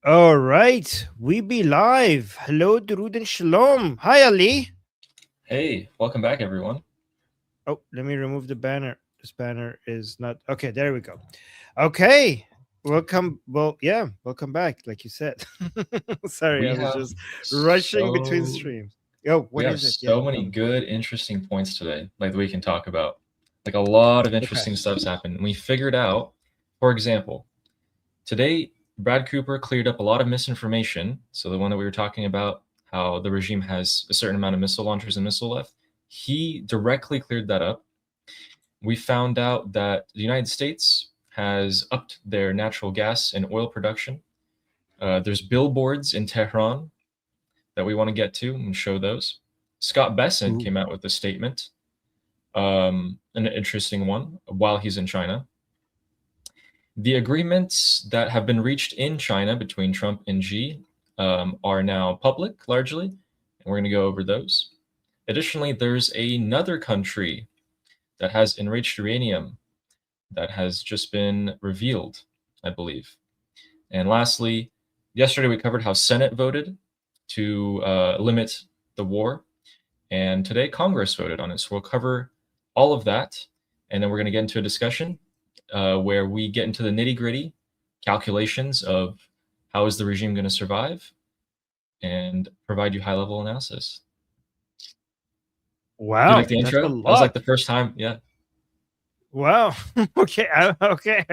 All right, we be live. Hello, Durud and Shalom. Hi, Ali. Hey, welcome back, everyone. Oh, let me remove the banner. This banner is not okay. There we go. Okay, welcome. Well, yeah, welcome back. Like you said. Sorry, I We was have just rushing between so streams. Yo, we what have is it? Yeah, so tell many me. good, interesting points today, like that we can talk about. Like a lot of Okay. interesting stuff's happened. And we figured out, for example, today Brad Cooper cleared up a lot of misinformation. So the one that we were talking about, how the regime has a certain amount of missile launchers and missile left, he directly cleared that up. We found out that the United States has upped their natural gas and oil production. There's billboards in Tehran that we want to get to and show those. Scott Bessent Ooh. came out with a statement, an interesting one, while he's in China. The agreements that have been reached in China between Trump and Xi are now public largely, and we're going to go over those. Additionally, there's another country that has enriched uranium that has just been revealed, I believe. And lastly, yesterday we covered how Senate voted to limit the war. And today, Congress voted on it. So we'll cover all of that. And then we're going to get into a discussion where we get into the nitty gritty calculations of how is the regime going to survive and provide you high level analysis. Do you like Wow, the that's a intro? That was like lot. the first time. Yeah. Wow. Okay. Okay.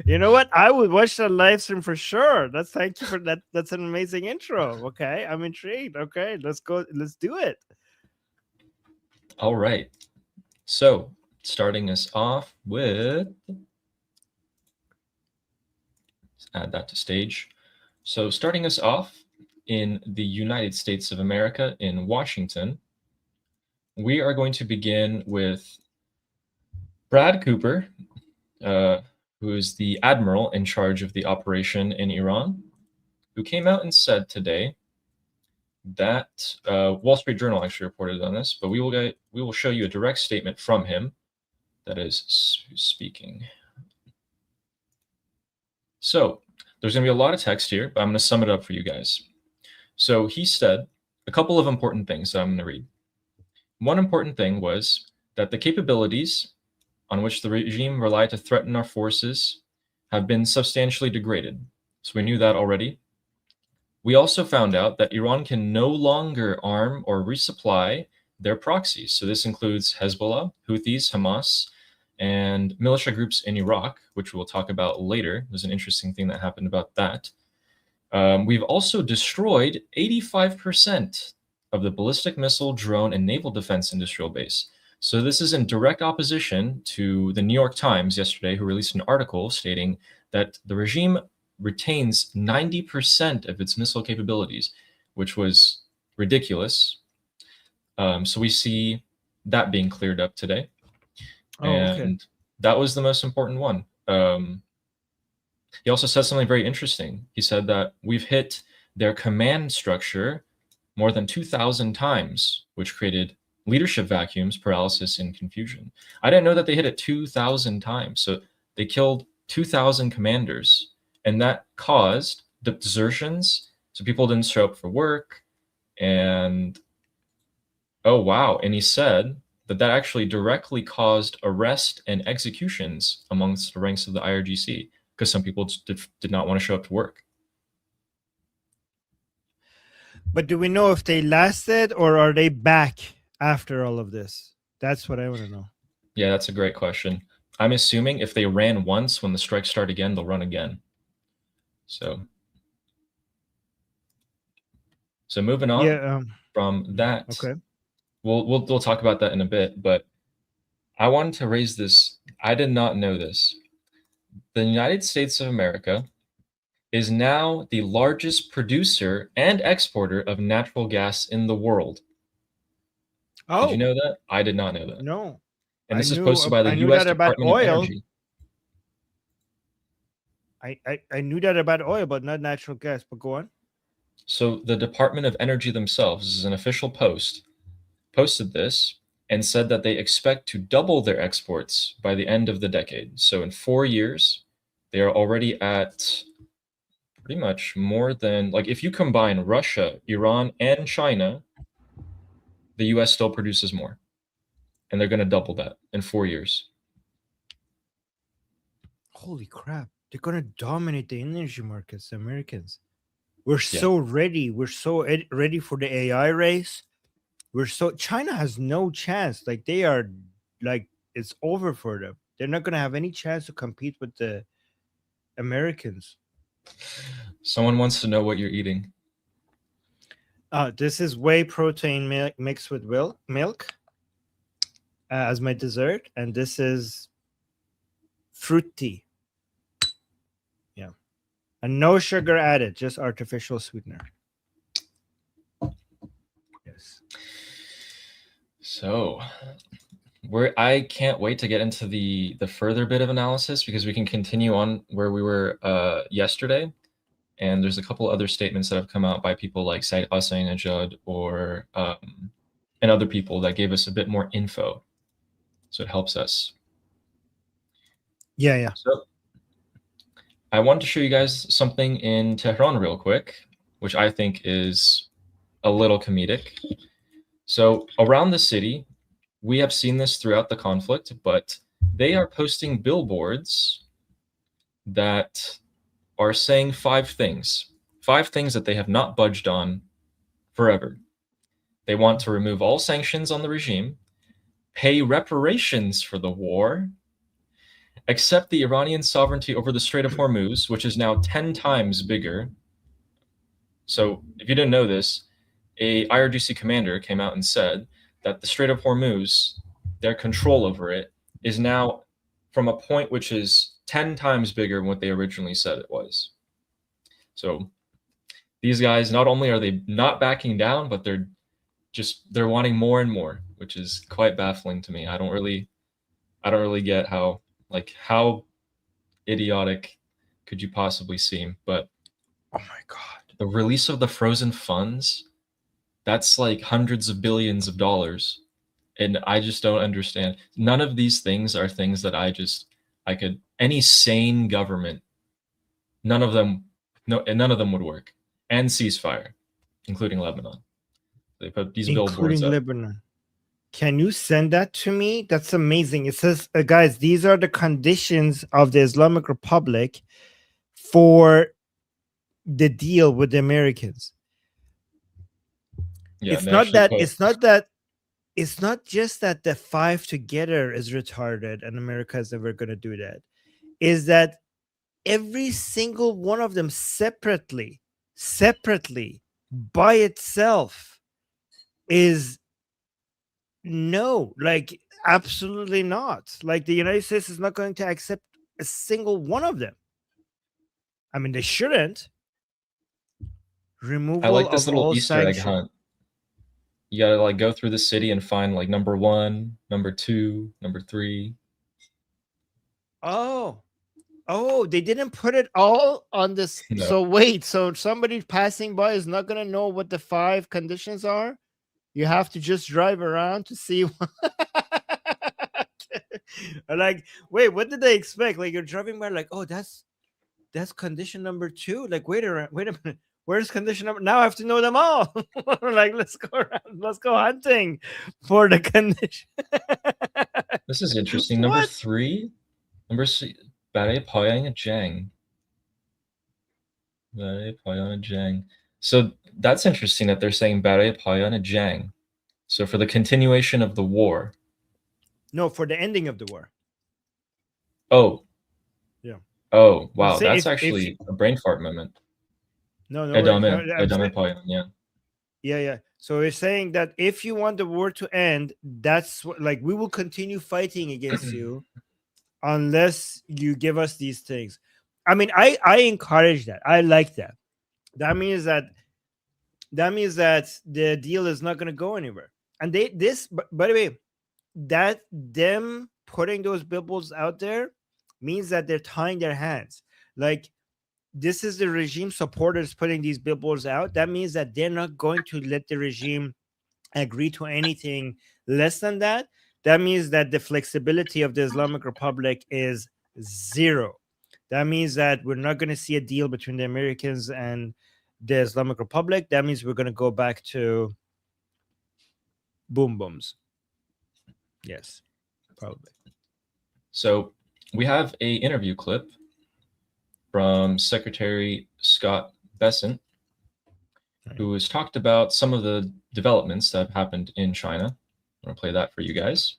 You know what? I would watch that live stream for sure. That's thank you for that. That's an amazing intro. Okay, I'm intrigued. Okay, let's go. Let's do it. All right. So starting us off with, let's add that to stage. So starting us off in the United States of America in Washington, we are going to begin with Brad Cooper, who is the admiral in charge of the operation in Iran, who came out and said today that Wall Street Journal actually reported on this, but we will show you a direct statement from him that is speaking. So there's going to be a lot of text here, but I'm going to sum it up for you guys. So he said a couple of important things that I'm going to read. One important thing was that the capabilities on which the regime relied to threaten our forces have been substantially degraded. So we knew that already. We also found out that Iran can no longer arm or resupply their proxies. So this includes Hezbollah, Houthis, Hamas, and militia groups in Iraq, which we'll talk about later. There's an interesting thing that happened about that. We've also destroyed 85% of the ballistic missile, drone, and naval defense industrial base. So this is in direct opposition to the New York Times yesterday, who released an article stating that the regime retains 90% of its missile capabilities, which was ridiculous. So we see that being cleared up today. Oh, okay. And that was the most important one. He also said something very interesting. He said that we've hit their command structure more than 2,000 times, which created leadership vacuums, paralysis, and confusion. I didn't know that they hit it 2,000 times. So they killed 2,000 commanders, and that caused desertions. So people didn't show up for work. And oh, wow. And he said that that actually directly caused arrest and executions amongst the ranks of the IRGC because some people did not want to show up to work. But do we know if they lasted or are they back after all of this? That's what I want to know. Yeah, that's a great question. I'm assuming if they ran once, when the strikes start again, they'll run again. So moving on Yeah. from that, Okay. we'll talk about that in a bit. But I wanted to raise this. I did not know this. The United States of America is now the largest producer and exporter of natural gas in the world. Did you Oh know that? I did not know that. no, And this is posted by the I knew U.S. that about Department of oil. Energy. I knew that about oil, but not natural gas. But go on. So the Department of Energy themselves, this is an official post, posted this and said that they expect to double their exports by the end of the decade. So in 4 years, they are already at pretty much more than, like, if you combine Russia, Iran, and China, the US still produces more. And they're going to double that in 4 years. Holy crap. They're going to dominate the energy markets, the Americans. We're Yeah. so ready. We're so ready for the AI race. China has no chance. Like, they are, like, it's over for them. They're not going to have any chance to compete with the Americans. Someone wants to know what you're eating. This is whey protein mixed with milk as my dessert, and this is fruit tea. Yeah, and no sugar added, just artificial sweetener. Yes. So, I can't wait to get into the further bit of analysis, because we can continue on where we were yesterday. And there's a couple other statements that have come out by people like Said Ahmadinejad or and other people that gave us a bit more info. So it helps us. Yeah. So I wanted to show you guys something in Tehran real quick, which I think is a little comedic. So around the city, we have seen this throughout the conflict, but they are posting billboards that are saying 5 things that they have not budged on forever. They want to remove all sanctions on the regime, pay reparations for the war, accept the Iranian sovereignty over the Strait of Hormuz, which is now 10 times bigger. So if you didn't know this, a IRGC commander came out and said that the Strait of Hormuz, their control over it, is now from a point which is 10 times bigger than what they originally said it was. So these guys, not only are they not backing down, but they're wanting more and more, which is quite baffling to me. I don't really get how idiotic could you possibly seem. But oh my god, the release of the frozen funds, that's like hundreds of billions of dollars, and I just don't understand. None of these things are things that any sane government, none of them would work. And ceasefire, including Lebanon. They put these billboards up. Lebanon. Can you send that to me? That's amazing. It says, guys, these are the conditions of the Islamic Republic for the deal with the Americans. Yeah, it's not just that the 5 together is retarded and America is never going to do that. Is that every single one of them separately by itself is no, like, absolutely not. Like, the United States is not going to accept a single one of them. I mean, they shouldn't. Removal I like this of little all Easter egg sanctions. hunt. You gotta like go through the city and find like number 1, number 2, number 3. Oh, they didn't put it all on this. No. So wait, so somebody passing by is not going to know what the 5 conditions are? You have to just drive around to see. Like, wait, what did they expect? Like, you're driving by, like, oh, that's condition number 2. Like, wait a minute, where's condition number? Now I have to know them all. Like, let's go around, let's go hunting for the condition. This is interesting. Number 3, برای پایان جنگ. برای پایان جنگ. So that's interesting that they're saying برای پایان جنگ. So for the continuation of the war. No, for the ending of the war. Oh. Yeah. Oh, wow. That's actually a brain fart moment. No. Yeah. Yeah. So we're saying that if you want the war to end, that's what, like, we will continue fighting against you unless you give us these things. I mean, I encourage that. I like that. That means that the deal is not going to go anywhere. And by the way, that them putting those billboards out there means that they're tying their hands. Like, this is the regime supporters putting these billboards out. That means that they're not going to let the regime agree to anything less than that. That means that the flexibility of the Islamic Republic is 0. That means that we're not going to see a deal between the Americans and the Islamic Republic. That means we're going to go back to boom booms. Yes, probably. So we have a interview clip from Secretary Scott Bessent, who has talked about some of the developments that have happened in China. I'm going to play that for you guys.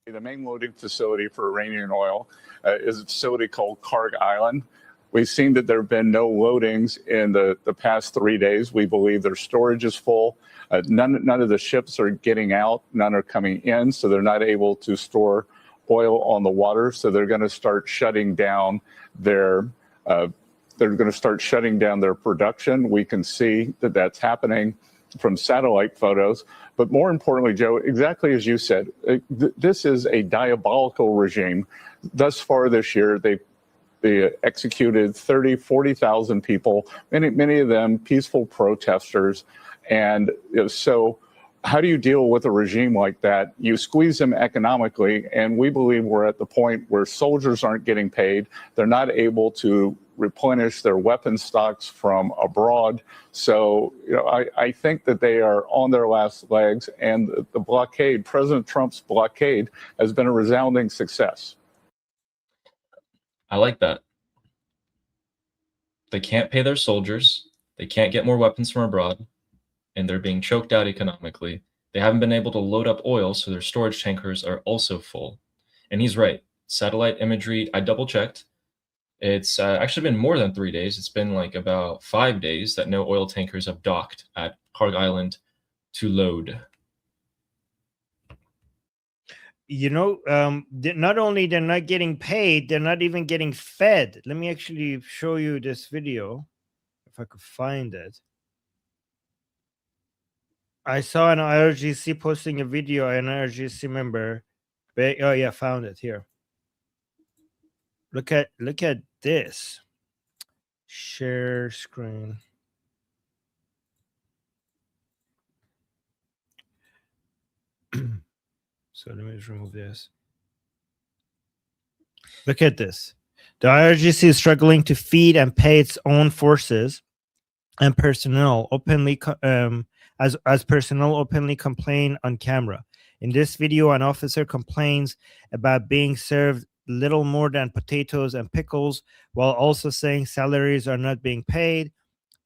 The main loading facility for Iranian oil is a facility called Karg Island. We've seen that there have been no loadings in the past 3 days. We believe their storage is full. None of the ships are getting out. None are coming in, so they're not able to store oil on the water. So they're going to start shutting down their production. We can see that that's happening from satellite photos. But more importantly, Joe, exactly as you said, this is a diabolical regime. Thus far this year, they executed 40,000 people, many of them peaceful protesters. And so how do you deal with a regime like that? You squeeze them economically, and we believe we're at the point where soldiers aren't getting paid. They're not able to replenish their weapon stocks from abroad. So, I think that they are on their last legs, and the blockade, President Trump's blockade, has been a resounding success. I like that. They can't pay their soldiers. They can't get more weapons from abroad, and they're being choked out economically. They haven't been able to load up oil, so their storage tankers are also full. And he's right. Satellite imagery, I double-checked. It's actually been more than 3 days. It's been like about 5 days that no oil tankers have docked at Karg Island to load. Not only they're not getting paid, they're not even getting fed. Let me actually show you this video, if I could find it. I saw an IRGC posting a video, an IRGC member. Oh yeah, found it here. Look at this. Share screen. So let me just remove this. Look at this. The IRGC is struggling to feed and pay its own forces and personnel openly as personnel openly complain on camera. In this video, an officer complains about being served little more than potatoes and pickles, while also saying salaries are not being paid.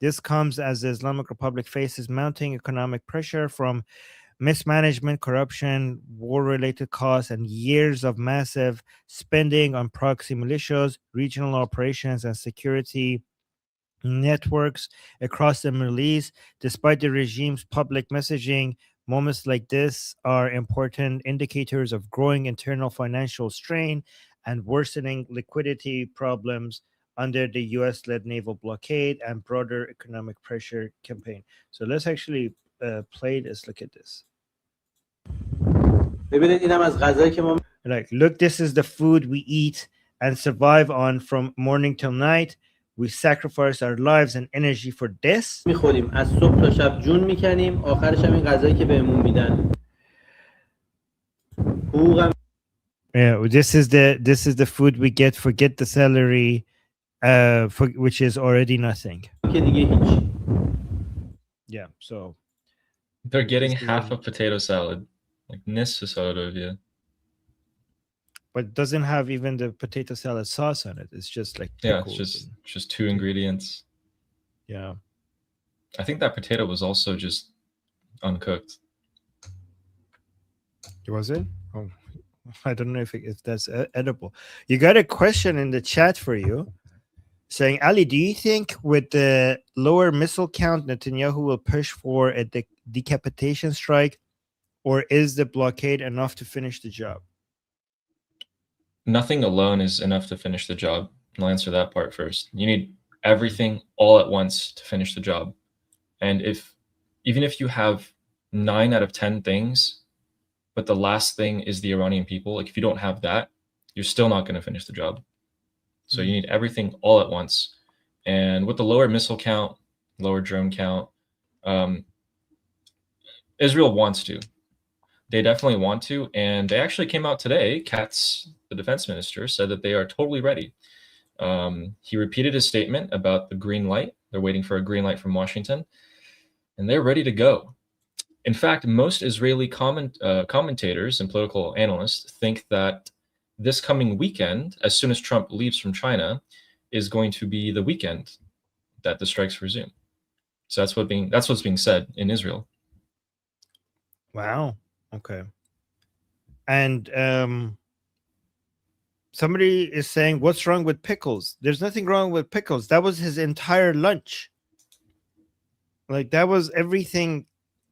This comes as the Islamic Republic faces mounting economic pressure from mismanagement, corruption, war-related costs, and years of massive spending on proxy militias, regional operations, and security networks across the Middle East. Despite the regime's public messaging, moments like this are important indicators of growing internal financial strain and worsening liquidity problems under the US-led naval blockade and broader economic pressure campaign. So let's actually play this. Look at this. Like, look, this is the food we eat and survive on from morning till night. We sacrifice our lives and energy for this. Yeah, this is the food we get. Forget the salary, which is already nothing. Yeah, so they're getting half a potato salad, like yeah. But it doesn't have even the potato salad sauce on it. It's just like pickles. Yeah, it's just 2 ingredients. Yeah, I think that potato was also just uncooked. Was it? Oh, I don't know if that's edible. You got a question in the chat for you, saying, Ali, do you think with the lower missile count, Netanyahu will push for a decapitation strike, or is the blockade enough to finish the job? Nothing alone is enough to finish the job. I'll answer that part first. You need everything all at once to finish the job. And even if you have 9 out of 10 things, but the last thing is the Iranian people, like if you don't have that, you're still not going to finish the job. So you need everything all at once. And with the lower missile count, lower drone count, Israel wants to. They definitely want to. And they actually came out today, Katz the defense minister, said that they are totally ready. He repeated his statement about the green light. They're waiting for a green light from Washington, and they're ready to go. In fact, most Israeli commentators and political analysts think that this coming weekend, as soon as Trump leaves from China, is going to be the weekend that the strikes resume. So that's what's being said in Israel. Wow. Okay. And somebody is saying, what's wrong with pickles? There's nothing wrong with pickles. That was his entire lunch. Like, that was everything.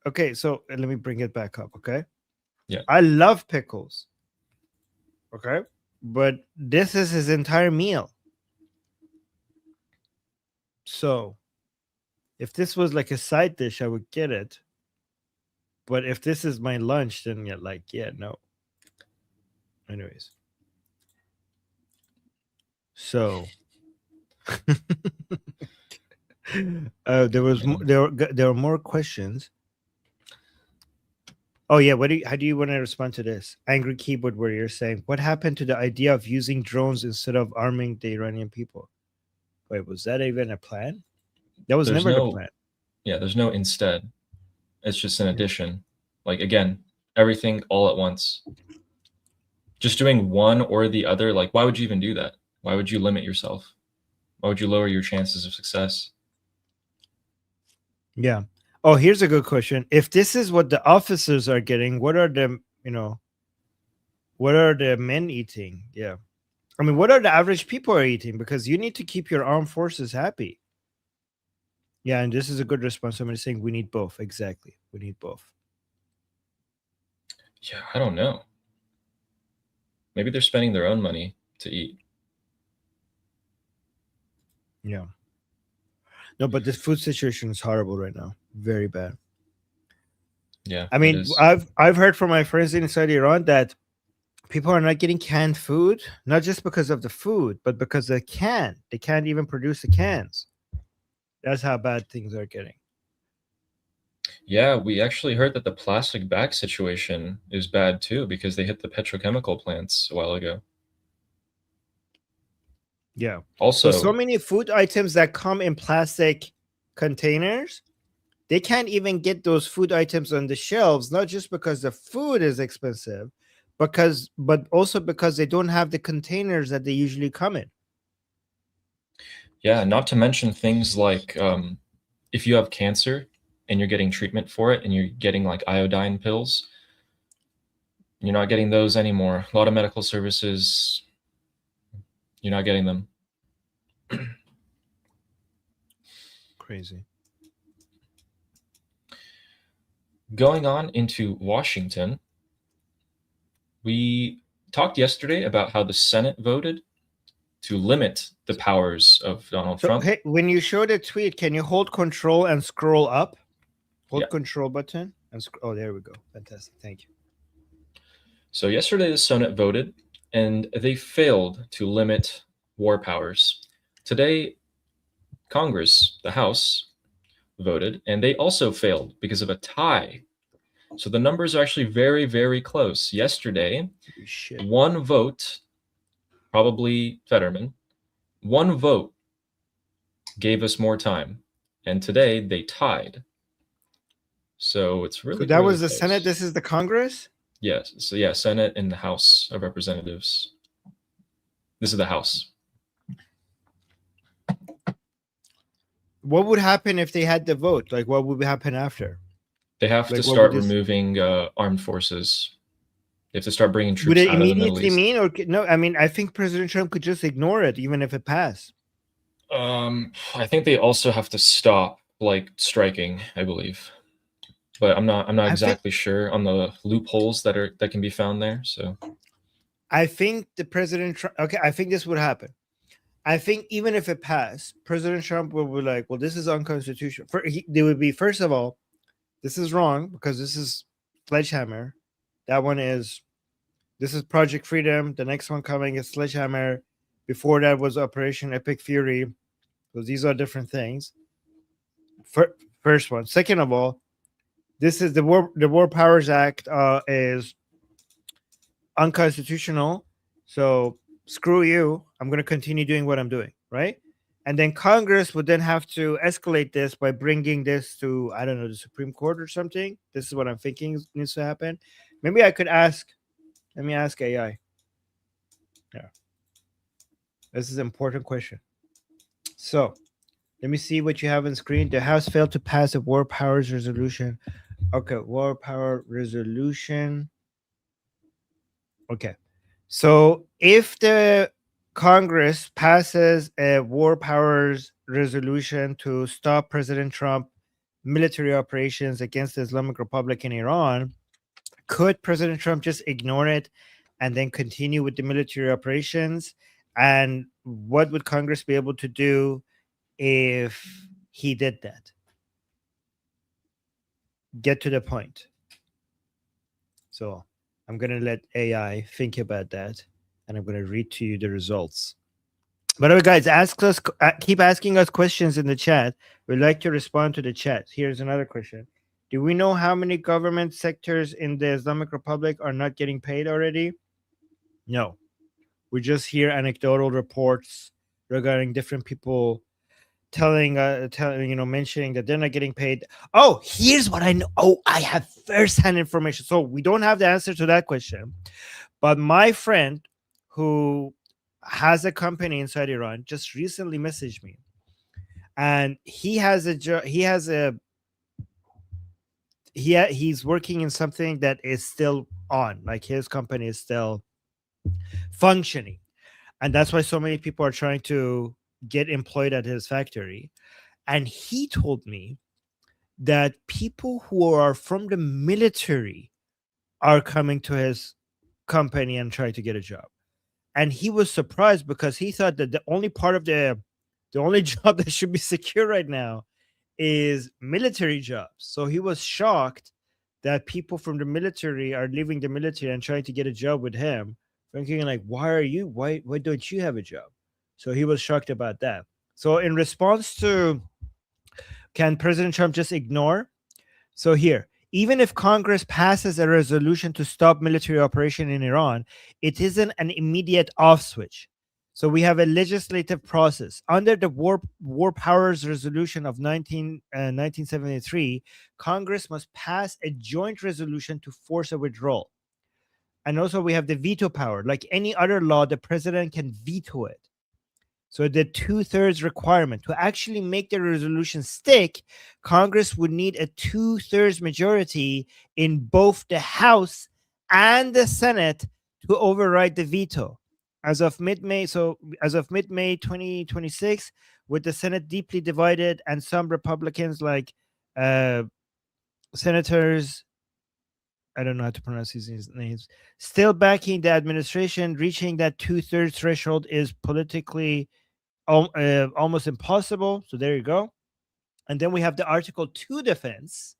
Okay, so let me bring it back up, okay? Yeah. I love pickles. Okay? But this is his entire meal. So, if this was like a side dish, I would get it. But if this is my lunch, then yeah, no. Anyways. So there were more questions. Oh yeah, how do you want to respond to this? Angry Keyboard Warrior saying, what happened to the idea of using drones instead of arming the Iranian people? Wait, was that even a plan? That was never the plan. Yeah, there's no instead. It's just an addition. Like, again, everything all at once. Just doing one or the other, like, why would you even do that? Why would you limit yourself? Why would you lower your chances of success? Yeah. Oh, here's a good question. If this is what the officers are getting, what are the men eating? Yeah. I mean, what are the average people are eating? Because you need to keep your armed forces happy. Yeah, and this is a good response. Somebody's saying we need both. Exactly. We need both. Yeah, I don't know. Maybe they're spending their own money to eat. Yeah. No, but this food situation is horrible right now. Very bad. Yeah. I mean, I've heard from my friends inside Iran that people are not getting canned food, not just because of the food, but because they can't even produce the cans. That's how bad things are getting. Yeah, we actually heard that the plastic bag situation is bad too, because they hit the petrochemical plants a while ago. Yeah. Also, so many food items that come in plastic containers, they can't even get those food items on the shelves, not just because the food is expensive, but also because they don't have the containers that they usually come in. Yeah, not to mention things like if you have cancer and you're getting treatment for it and you're getting like iodine pills, you're not getting those anymore. A lot of medical services, you're not getting them. Crazy. Going on into Washington, we talked yesterday about how the Senate voted to limit the powers of Donald Trump. Hey, when you show the tweet, can you hold control and scroll up? Hold Yeah. control button and oh, there we go. Fantastic. Thank you. So yesterday the Senate voted and they failed to limit war powers. Today, Congress, the House, voted and they also failed because of a tie. So the numbers are actually very, very close. Yesterday, one vote, probably Fetterman, one vote gave us more time. And today they tied. So it's really, so that really was the close. Senate. This is the Congress? Yes. So yeah, Senate and the House of Representatives. This is the House. What would happen if they had the vote? Like, what would happen after? They have to start removing armed forces. They have to start bringing troops out of the Middle East. Would it immediately mean, or no? I mean, I think President Trump could just ignore it, even if it passed. I think they also have to stop like striking, I believe, but I'm not exactly sure on the loopholes that can be found there. So I think the President Trump. Okay, I think this would happen. I think even if it passed, President Trump would be like, "Well, this is unconstitutional." They would be, first of all, this is wrong because this is Sledgehammer. This is Project Freedom. The next one coming is Sledgehammer. Before that was Operation Epic Fury. So these are different things. First one. Second of all, this is the War Powers Act is unconstitutional. So screw you. I'm going to continue doing what I'm doing, right? And then Congress would then have to escalate this by bringing this to, I don't know, the Supreme Court or something. This is what I'm thinking needs to happen. Maybe I could ask, let me ask AI. Yeah. This is an important question. So let me see what you have on screen. The House failed to pass a war powers resolution. Okay, war power resolution. Okay. So if the Congress passes a war powers resolution to stop President Trump military operations against the Islamic Republic in Iran, could President Trump just ignore it and then continue with the military operations? And what would Congress be able to do if he did that? Get to the point. So I'm going to let AI think about that, and I'm going to read to you the results. By the way, guys, keep asking us questions in the chat. We'd like to respond to the chat. Here's another question. Do we know how many government sectors in the Islamic Republic are not getting paid already? No. We just hear anecdotal reports regarding different people telling mentioning that they're not getting paid. Oh, here's what I know. Oh, I have first-hand information. So we don't have the answer to that question, but my friend who has a company inside Iran just recently messaged me, and he's working in something that is still on, like his company is still functioning, and that's why so many people are trying to get employed at his factory. And he told me that people who are from the military are coming to his company and trying to get a job. And he was surprised because he thought that the only job that should be secure right now is military jobs. So he was shocked that people from the military are leaving the military and trying to get a job with him, thinking like, why don't you have a job? So he was shocked about that. So in response to, can President Trump just ignore? So here, even if Congress passes a resolution to stop military operation in Iran, it isn't an immediate off switch. So we have a legislative process. Under the War Powers Resolution of 1973, Congress must pass a joint resolution to force a withdrawal. And also we have the veto power. Like any other law, the president can veto it. So the 2/3 requirement to actually make the resolution stick, Congress would need a 2/3 majority in both the House and the Senate to override the veto. As of mid-May 2026, with the Senate deeply divided and some Republicans like Senators, I don't know how to pronounce these names, still backing the administration, reaching that 2/3 threshold is politically almost impossible. So there you go. And then we have the Article 2 defense.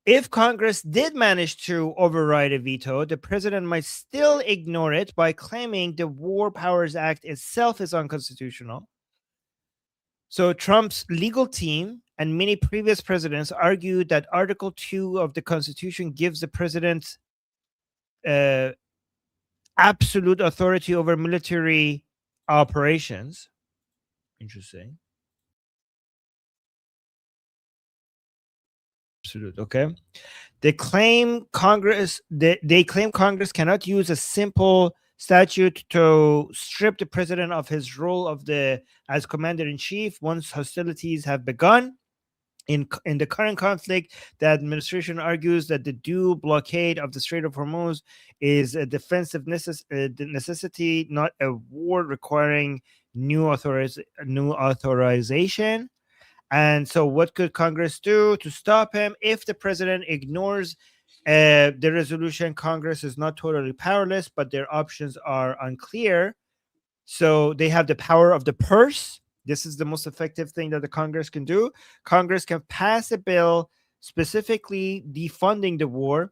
If Congress did manage to override a veto, the president might still ignore it by claiming the War Powers Act itself is unconstitutional. So Trump's legal team and many previous presidents argued that Article 2 of the Constitution gives the president absolute authority over military operations. Interesting. Absolute. Okay. They claim Congress cannot use a simple statute to strip the president of his role as commander-in-chief once hostilities have begun. In the current conflict, the administration argues that the dual blockade of the Strait of Hormuz is a defensive necessity, not a war requiring new authorization. And so what could Congress do to stop him? If the president ignores the resolution, Congress is not totally powerless, but their options are unclear. So they have the power of the purse. This is the most effective thing that the Congress can do. Congress can pass a bill specifically defunding the war.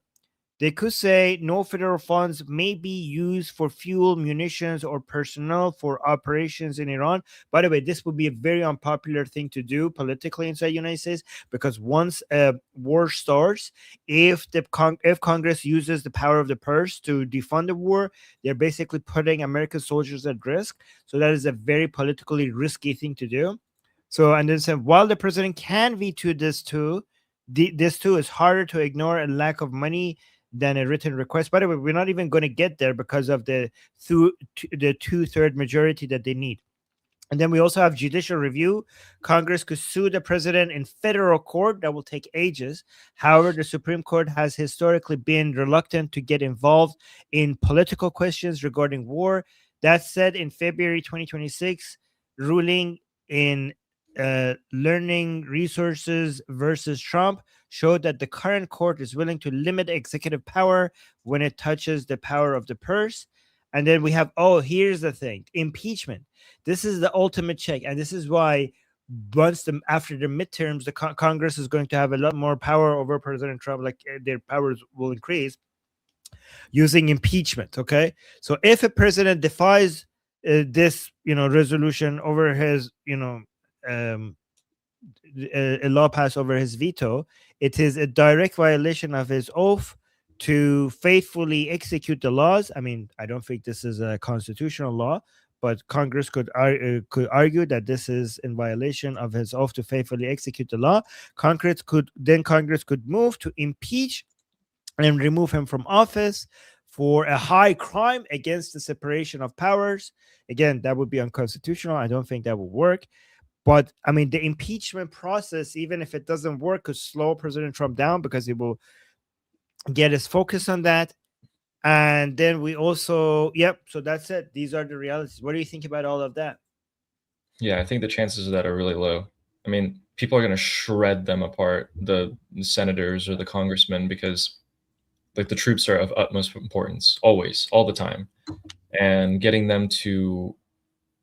They could say no federal funds may be used for fuel, munitions, or personnel for operations in Iran. By the way, this would be a very unpopular thing to do politically inside the United States, because once a war starts, if Congress uses the power of the purse to defund the war, they're basically putting American soldiers at risk. So that is a very politically risky thing to do. So, and then said, while the president can veto this too, this too is harder to ignore a lack of money than a written request. By the way, we're not even going to get there because of the two-third majority that they need. And then we also have judicial review. Congress could sue the president in federal court. That will take ages. However, the Supreme Court has historically been reluctant to get involved in political questions regarding war. That said, in February 2026, ruling in Learning Resources versus Trump showed that the current court is willing to limit executive power when it touches the power of the purse. And then we have, here's the thing, impeachment. This is the ultimate check. And this is why after the midterms, the Congress is going to have a lot more power over President Trump, like their powers will increase using impeachment. Okay. So if a president defies this, resolution over his, a law passed over his veto, it is a direct violation of his oath to faithfully execute the laws. I mean, I don't think this is a constitutional law, but Congress could argue that this is in violation of his oath to faithfully execute the law. Congress could move to impeach and remove him from office for a high crime against the separation of powers. Again, that would be unconstitutional. I don't think that would work. But I mean, the impeachment process, even if it doesn't work, could slow President Trump down because it will get his focus on that. And then we also, so that's it. These are the realities. What do you think about all of that? Yeah, I think the chances of that are really low. I mean, people are going to shred them apart, the senators or the congressmen, because like the troops are of utmost importance, always, all the time. And getting them to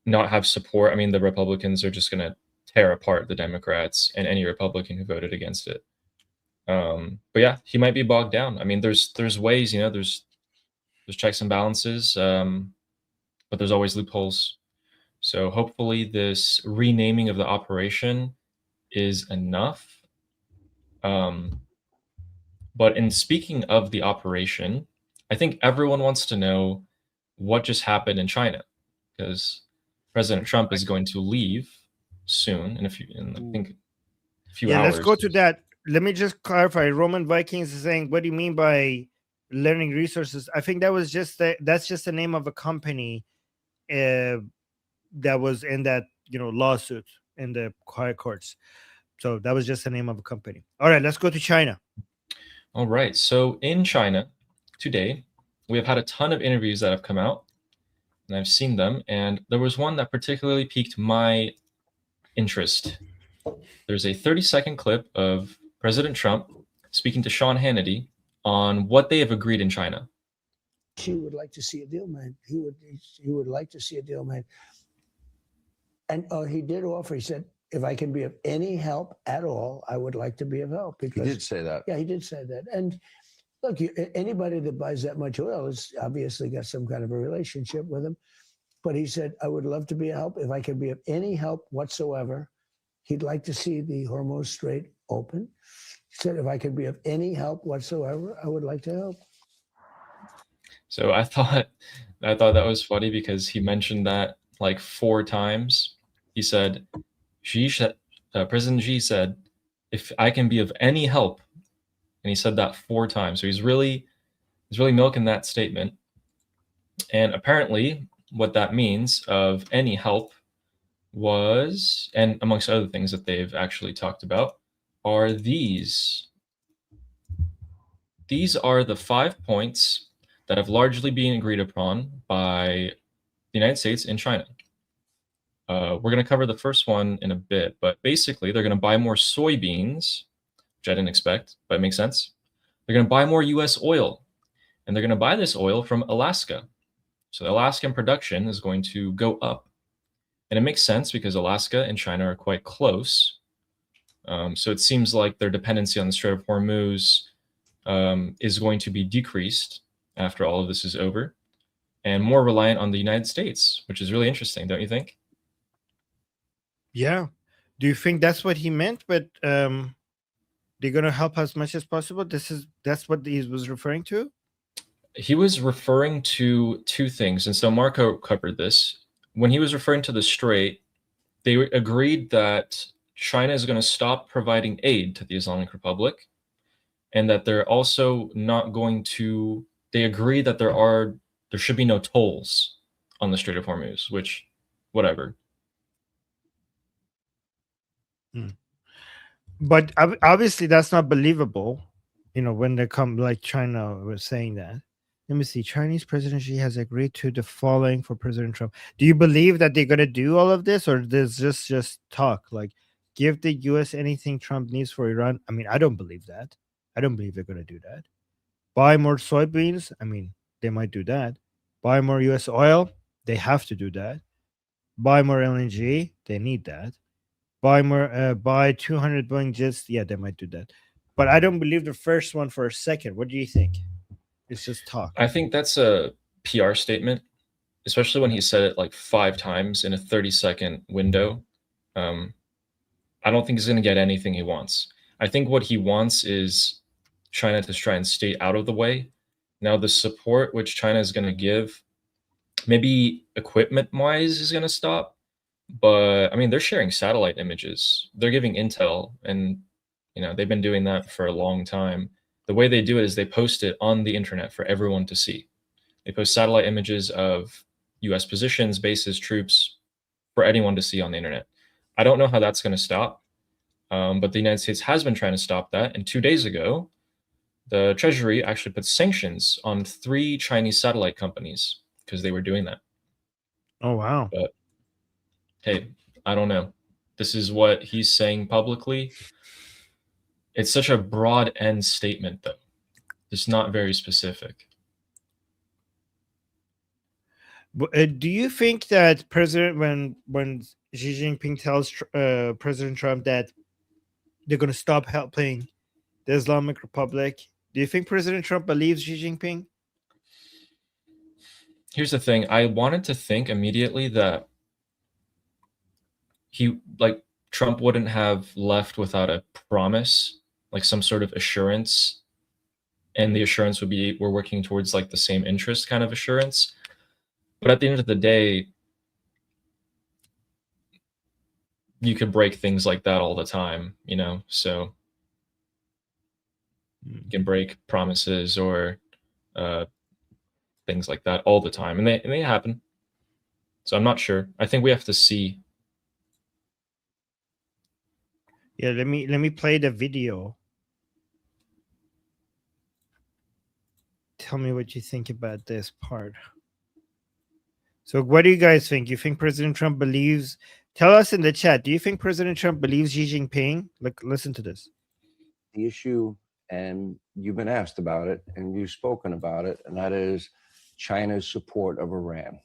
not have support, I mean, the Republicans are just going to tear apart the Democrats and any Republican who voted against it. But yeah, he might be bogged down. I mean, there's ways, there's checks and balances, but there's always loopholes. So hopefully this renaming of the operation is enough. But in speaking of the operation, I think everyone wants to know what just happened in China, because President Trump is going to leave soon in I think a few hours. Let's go to that. Let me just clarify. Roman Vikings is saying, what do you mean by learning resources? I think that was that's just the name of a company that was in that lawsuit in the high courts. So that was just the name of a company. All right, let's go to China. All right. So in China today, we have had a ton of interviews that have come out, and I've seen them. And there was one that particularly piqued my interest. There's a 30-second clip of President Trump speaking to Sean Hannity on what they have agreed in China. He would like to see a deal made. He would like to see a deal made. And he did offer, he said, if I can be of any help at all, I would like to be of help. Because, he did say that. Yeah, he did say that. And look, anybody that buys that much oil has obviously got some kind of a relationship with him. But he said, I would love to be a help. If I can be of any help whatsoever, he'd like to see the Hormuz Strait open. He said, if I could be of any help whatsoever, I would like to help. So I thought that was funny because he mentioned that like 4 times. He said, President Xi said, if I can be of any help, and he said that 4 times. So he's really milking that statement. And apparently what that means of any help was, and amongst other things that they've actually talked about, are these. These are the 5 points that have largely been agreed upon by the United States and China. We're going to cover the first one in a bit, but basically they're going to buy more soybeans, which I didn't expect, but it makes sense. They're going to buy more US oil, and they're going to buy this oil from Alaska. So the Alaskan production is going to go up. And it makes sense because Alaska and China are quite close. So it seems like their dependency on the Strait of Hormuz is going to be decreased after all of this is over, and more reliant on the United States, which is really interesting, don't you think? Yeah. Do you think that's what he meant? But they're gonna help as much as possible. That's what he was referring to. He was referring to two things, and so Marco covered this. When he was referring to the Strait, they agreed that China is going to stop providing aid to the Islamic Republic, and that they're also not going to. They agree that there should be no tolls on the Strait of Hormuz, which, whatever. But obviously, that's not believable. When they come, like China was saying that. Let me see. Chinese President Xi has agreed to the following for President Trump. Do you believe that they're going to do all of this, or there's just talk? Like, give the U.S. anything Trump needs for Iran? I mean, I don't believe that. I don't believe they're going to do that. Buy more soybeans? I mean, they might do that. Buy more U.S. oil? They have to do that. Buy more LNG? They need that. Buy 200 Boeing jets? Yeah, they might do that. But I don't believe the first one for a second. What do you think? It's just talk. I think that's a PR statement, especially when he said it like 5 times in a 30-second window. I don't think he's going to get anything he wants. I think what he wants is China to try and stay out of the way. Now, the support which China is going to give, maybe equipment-wise, is going to stop. But I mean, they're sharing satellite images. They're giving intel, and they've been doing that for a long time. The way they do it is they post it on the internet for everyone to see. They post satellite images of U.S. positions, bases, troops for anyone to see on the internet. I don't know how that's going to stop, but the United States has been trying to stop that. And 2 days ago, the Treasury actually put sanctions on 3 Chinese satellite companies because they were doing that. Oh, wow. But hey, I don't know. This is what he's saying publicly. It's such a broad end statement, though. It's not very specific. Do you think that when Xi Jinping tells President Trump that they're going to stop helping the Islamic Republic, do you think President Trump believes Xi Jinping? Here's the thing. I wanted to think immediately that Trump wouldn't have left without a promise, like some sort of assurance, and the assurance would be we're working towards like the same interest kind of assurance. But at the end of the day, you could break things like that all the time, so you can break promises or things like that all the time, and they happen. So I'm not sure. I think we have to see. Yeah, let me play the video. Tell me what you think about this part. So what do you guys think? You think President Trump believes? Tell us in the chat. Do you think President Trump believes Xi Jinping? Look, listen to this. The issue, and you've been asked about it, and you've spoken about it, and that is China's support of Iran.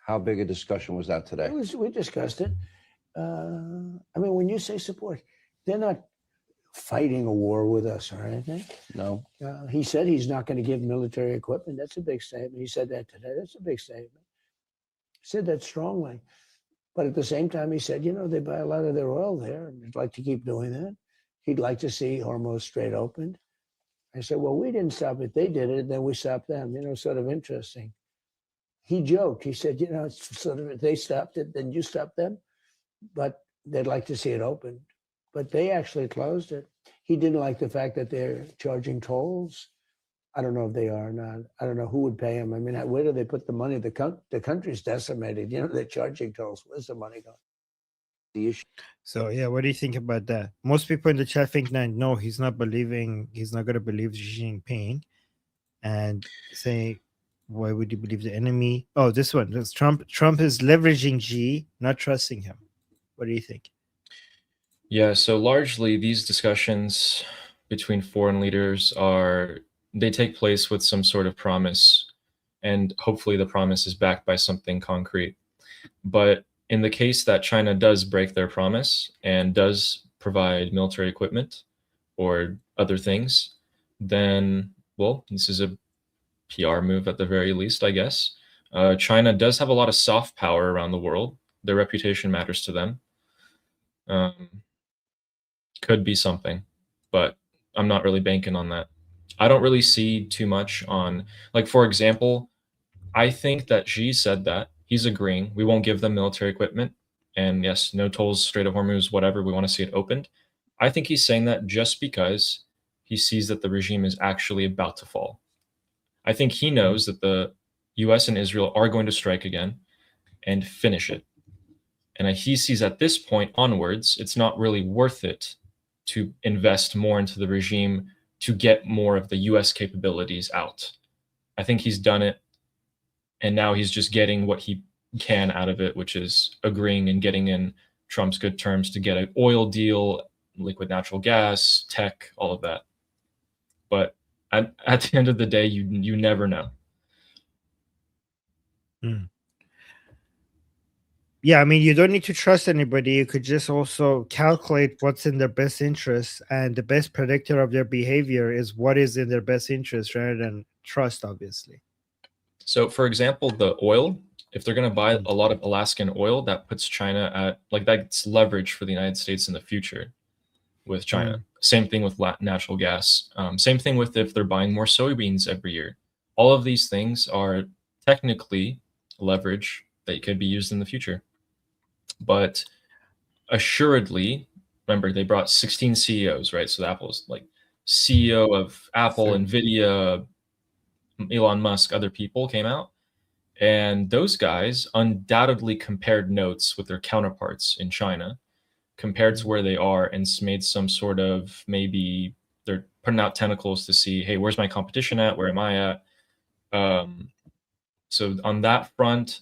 How big a discussion was that today? We discussed it. I mean, when you say support, they're not fighting a war with us or anything. No. He said he's not going to give military equipment. That's a big statement. He said that today. That's a big statement. He said that strongly. But at the same time, he said, they buy a lot of their oil there, and they'd like to keep doing that. He'd like to see Hormuz Strait opened. I said, well, we didn't stop it. They did it, and then we stopped them. Sort of interesting. He joked. He said, it's sort of, if they stopped it, then you stopped them. But they'd like to see it opened. But they actually closed it. He didn't like the fact that they're charging tolls. I don't know if they are or not. I don't know who would pay them. I mean, where do they put the money? The country's decimated. They're charging tolls. Where's the money going? The issue. So yeah, what do you think about that? Most people in the chat think that no, he's not going to believe Xi Jinping, and say, why would you believe the enemy? Oh, this one. That's Trump. Trump is leveraging Xi, not trusting him. What do you think? Yeah, so largely these discussions between foreign leaders they take place with some sort of promise, and hopefully the promise is backed by something concrete. But in the case that China does break their promise and does provide military equipment or other things, then, well, this is a PR move at the very least, I guess. China does have a lot of soft power around the world. Their reputation matters to them. Could be something, but I'm not really banking on that. I don't really see too much on, like, for example, I think that Xi said that he's agreeing we won't give them military equipment, and yes, no tolls, Strait of Hormuz, whatever. We want to see it opened. I think he's saying that just because he sees that the regime is actually about to fall. I think he knows that the U.S. and Israel are going to strike again and finish it. And he sees at this point onwards, it's not really worth it to invest more into the regime to get more of the US capabilities out. I think he's done it, and now he's just getting what he can out of it, which is agreeing and getting in Trump's good terms to get an oil deal, liquid natural gas, tech, all of that. But at the end of the day, you never know. Yeah, I mean, you don't need to trust anybody. You could just also calculate what's in their best interest, and the best predictor of their behavior is what is in their best interest rather than trust, obviously. So, for example, the oil, if they're going to buy a lot of Alaskan oil, that puts China at, like, that's leverage for the United States in the future with China. Same thing with natural gas. Same thing with if they're buying more soybeans every year. All of these things are technically leverage that could be used in the future. But assuredly, remember, they brought 16 CEOs, right? So Apple's like CEO of Apple, Nvidia, Elon Musk, other people came out. And those guys undoubtedly compared notes with their counterparts in China, compared to where they are, and made some sort of, maybe they're putting out tentacles to see, hey, where's my competition at? Where am I at? So on that front,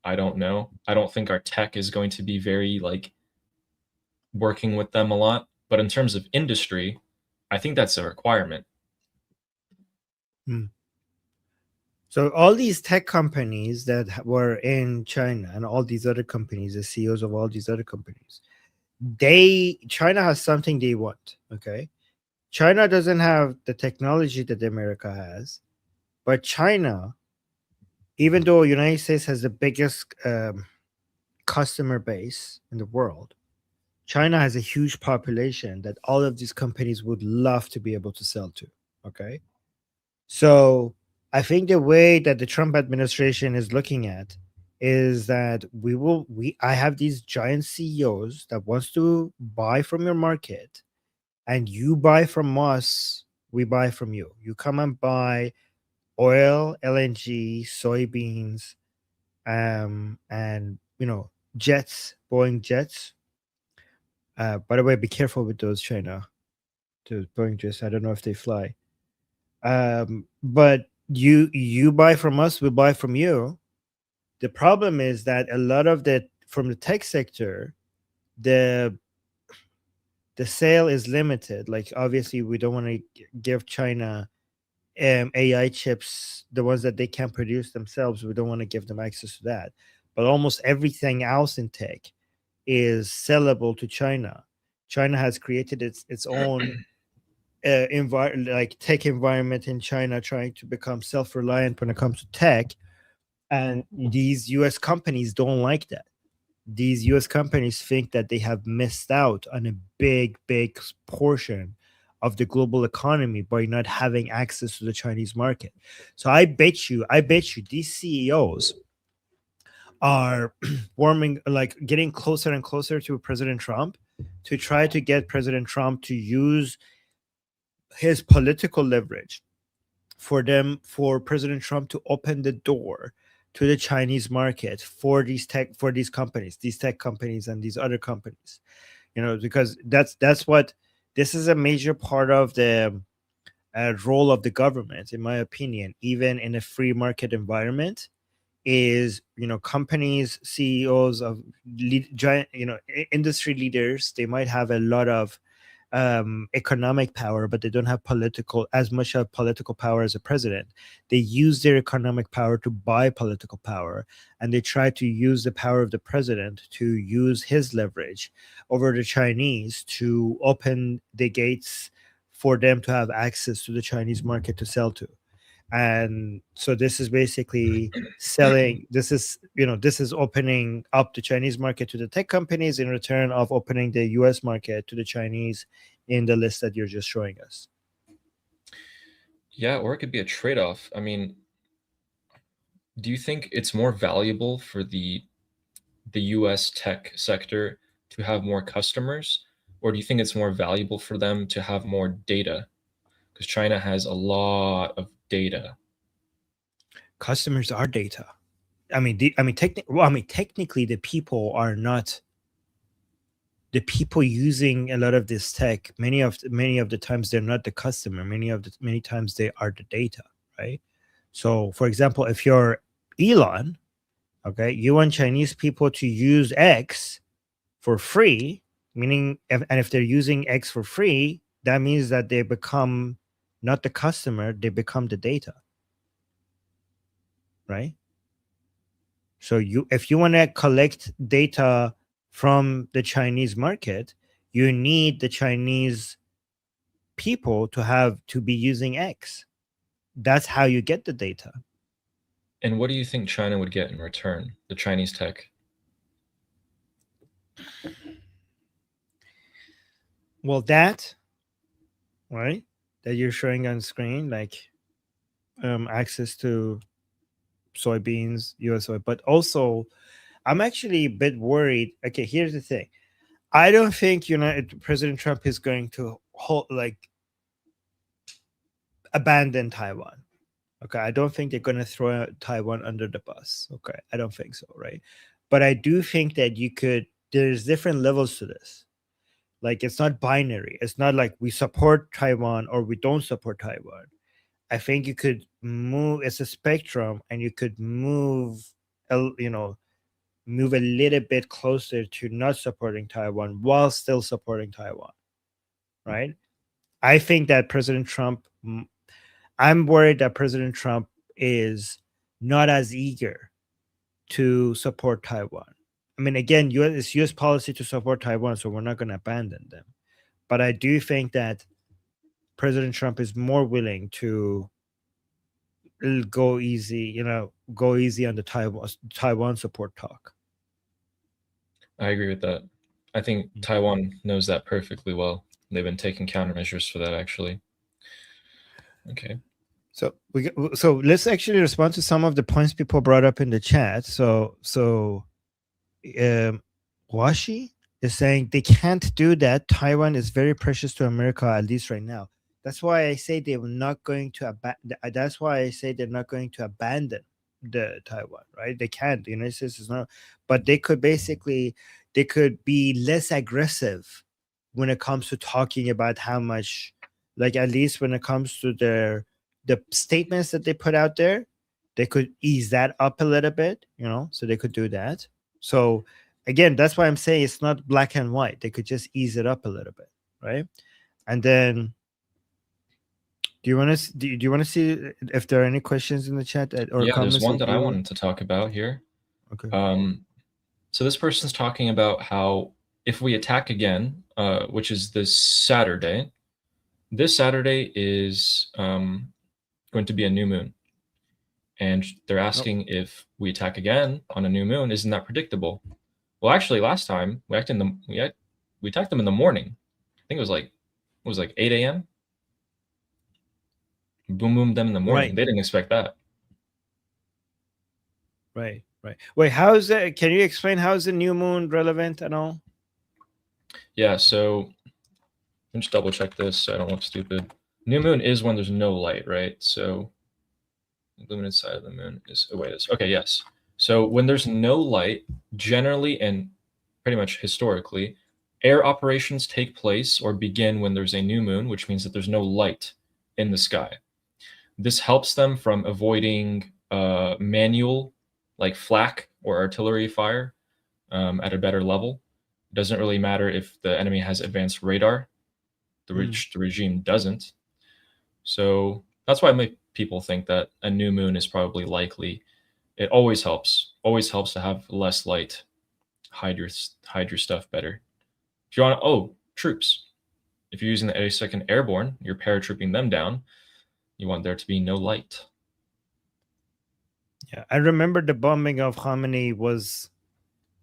I don't know. I don't think our tech is going to be very, like, working with them a lot. But in terms of industry, I think that's a requirement. So all these tech companies that were in China and all these other companies, the CEOs of all these other companies, China has something they want. Okay. China doesn't have the technology that America has, but China, even though United States has the biggest customer base in the world, China has a huge population that all of these companies would love to be able to sell to. Okay. So I think the way that the Trump administration is looking at is that I have these giant CEOs that wants to buy from your market, and you buy from us, we buy from you. You come and buy oil, LNG, soybeans, and jets, Boeing jets. By the way, be careful with those China. Those Boeing jets. I don't know if they fly. But you buy from us, we buy from you. The problem is that a lot of from the tech sector, the sale is limited. Like, obviously, we don't want to give China AI chips, the ones that they can produce themselves. We don't want to give them access to that. But almost everything else in tech is sellable to China. China has created its own like tech environment in China, trying to become self-reliant when it comes to tech, and these US companies don't like that. These US companies think that they have missed out on a big portion of the global economy by not having access to the Chinese market. So I bet you these CEOs are getting closer and closer to President Trump to try to get President Trump to use his political leverage for President Trump to open the door to the Chinese market for these tech companies, these tech companies and these other companies. Because that's what this is a major part of the role of the government, in my opinion, even in a free market environment, is companies, CEOs of giant industry leaders, they might have a lot of economic power, but they don't have as much of political power as a president. They use their economic power to buy political power, and they try to use the power of the president to use his leverage over the Chinese to open the gates for them to have access to the Chinese market to sell to. And so this is basically selling, this is opening up the Chinese market to the tech companies in return of opening the US market to the Chinese in the list that you're just showing us. Yeah, or it could be a trade-off. I mean, do you think it's more valuable for the US tech sector to have more customers, or do you think it's more valuable for them to have more data? Because China has a lot of data. Customers are data. Technically, the people are not the people using a lot of this tech. Many of the times they're not the customer. Many times they are the data, right? So, for example, if you're Elon, okay, you want Chinese people to use X for free, meaning, if they're using X for free, that means that they become not the customer, they become the data, right? So if you want to collect data from the Chinese market, you need the Chinese people to be using X. That's how you get the data. And what do you think China would get in return, the Chinese tech? Well, that, right, that you're showing on screen, like access to soybeans, US soy, but also I'm actually a bit worried. Okay, here's the thing. I don't think President Trump is going to abandon Taiwan. Okay, I don't think they're going to throw Taiwan under the bus. Okay, I don't think so, right? But I do think that there's different levels to this. Like, it's not binary. It's not like we support Taiwan or we don't support Taiwan. I think you could move, it's a spectrum, and you could move a little bit closer to not supporting Taiwan while still supporting Taiwan, right? I think that I'm worried that President Trump is not as eager to support Taiwan. I mean, again, it's U.S. policy to support Taiwan, so we're not going to abandon them. But I do think that President Trump is more willing to go easy on the Taiwan support talk. I agree with that. I think Taiwan knows that perfectly well. They've been taking countermeasures for that, actually. Okay. So let's actually respond to some of the points people brought up in the chat. So Washi is saying they can't do that. Taiwan is very precious to America, at least right now. That's why I say they're not going to that's why I say they're not going to abandon the Taiwan, right? They can't. The United States is not, but they could be less aggressive when it comes to talking about how much, like, at least when it comes to the statements that they put out there, they could ease that up a little bit, so they could do that. So again, that's why I'm saying it's not black and white. They could just ease it up a little bit, right? And then, do you want to see if there are any questions in the chat or yeah, comments? There's one that I wanted to talk about here. Okay. So this person's talking about how if we attack again, which is this Saturday is going to be a new moon. And they're asking if we attack again on a new moon, isn't that predictable? Well, actually, last time we attacked them in the morning. I think it was like 8 a.m. Boom them in the morning. Right. They didn't expect that. Right. Wait, how is that? Can you explain how is the new moon relevant at all? Yeah, so let me just double check this so I don't look stupid. New moon is when there's no light, right? So illuminated side of the moon is okay, yes. So when there's no light, generally and pretty much historically, air operations take place or begin when there's a new moon, which means that there's no light in the sky. This helps them from avoiding manual, like flak or artillery fire at a better level. It doesn't really matter if the enemy has advanced radar, the regime doesn't. So that's why people think that a new moon is probably likely. It always helps to have less light, hide your stuff better. If you want, troops. If you're using the 82nd Airborne, you're paratrooping them down. You want there to be no light. Yeah, I remember the bombing of Khamenei was,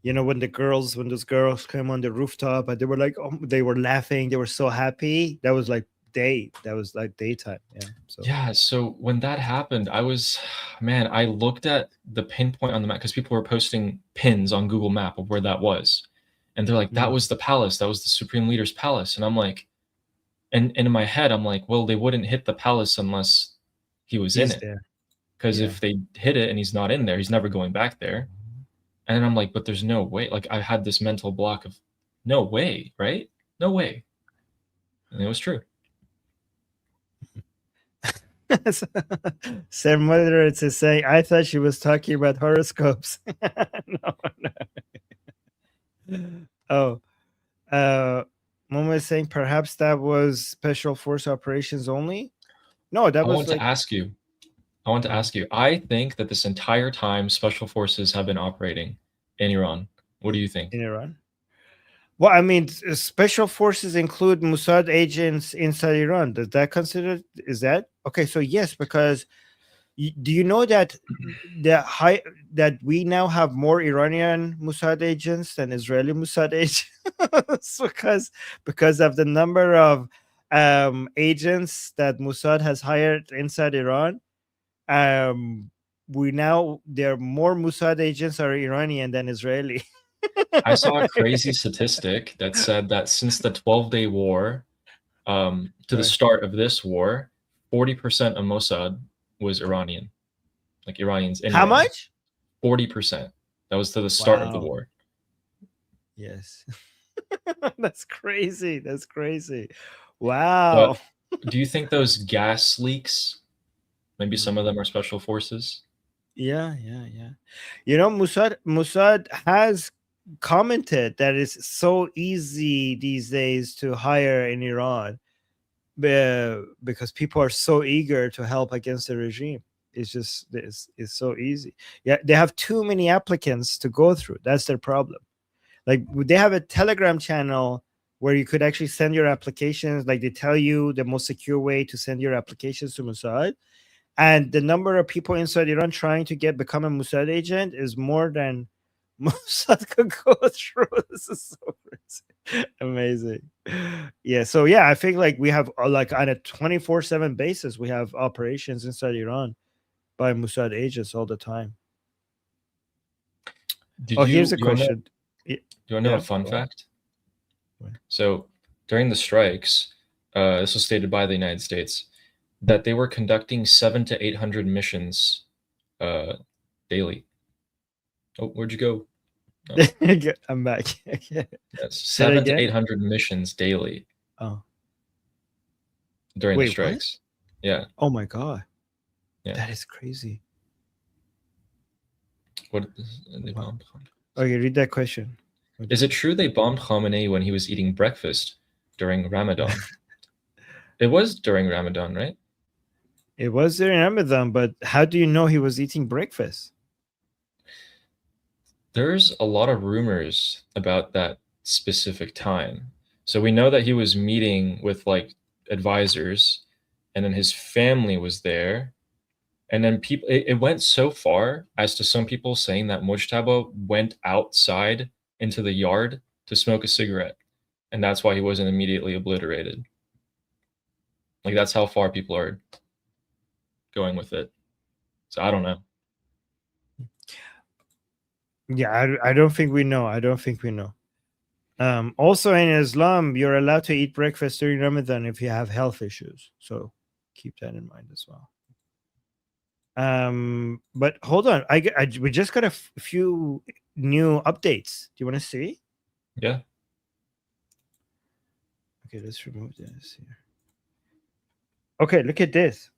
when those girls came on the rooftop and they were like, oh, they were laughing, they were so happy. That was like daytime. Yeah. So Yeah, so when that happened, I looked at the pinpoint on the map because people were posting pins on Google Map of where that was. And they're like, that was the palace, that was the Supreme Leader's palace. And I'm like, and in my head, I'm like, well, they wouldn't hit the palace unless he was in it. Because if they hit it and he's not in there, he's never going back there. And then I'm like, but there's no way. Like, I had this mental block of, no way, right? No way. And it was true. Sam Mother is saying, I thought she was talking about horoscopes. No. Oh, Momo is saying perhaps that was special force operations only. No, that I was want to ask you. I think that this entire time special forces have been operating in Iran. What do you think? In Iran. Well, I mean, special forces include Mossad agents inside Iran. Does that consider? Is that okay? So yes, because do you know that that we now have more Iranian Mossad agents than Israeli Mossad agents because of the number of agents that Mossad has hired inside Iran. There are more Mossad agents are Iranian than Israeli. I saw a crazy statistic that said that since the 12-day war to the start of this war, 40% of Mossad was Iranian, like Iranians in How Iran. much? 40%. That was to the start of the war. Yes. That's crazy. That's crazy. Wow. But do you think those gas leaks, maybe some of them are special forces? Yeah. Mossad has commented that it's so easy these days to hire in Iran because people are so eager to help against the regime. It's so easy. Yeah, they have too many applicants to go through. That's their problem. Like, they have a Telegram channel where you could actually send your applications. Like, they tell you the most secure way to send your applications to Mossad. And the number of people inside Iran trying to become a Mossad agent is more than Mossad could go through. This is so crazy. Amazing. Yeah. So yeah, I think like we have like on a 24/7 basis, we have operations inside Iran by Mossad agents all the time. Here's a question. Do you want to know a fun fact? So during the strikes, this was stated by the United States, that they were conducting 700 to 800 missions daily. Oh, where'd you go? Oh. I'm back. Yes, 700 to 800 missions daily. Oh. During the strikes. What? Yeah. Oh my God. Yeah. That is crazy. What? Wow. Okay, read that question. Is it true they bombed Khamenei when he was eating breakfast during Ramadan? It was during Ramadan, right? It was during Ramadan, but how do you know he was eating breakfast? There's a lot of rumors about that specific time. So we know that he was meeting with like advisors, and then his family was there. And then it went so far as to some people saying that Mujtaba went outside into the yard to smoke a cigarette. And that's why he wasn't immediately obliterated. Like, that's how far people are going with it. So I don't know. Yeah, I don't think we know. Also in Islam, you're allowed to eat breakfast during Ramadan if you have health issues. So keep that in mind as well. But hold on. We just got a few new updates. Do you want to see? Yeah. Okay, let's remove this here. Okay, look at this.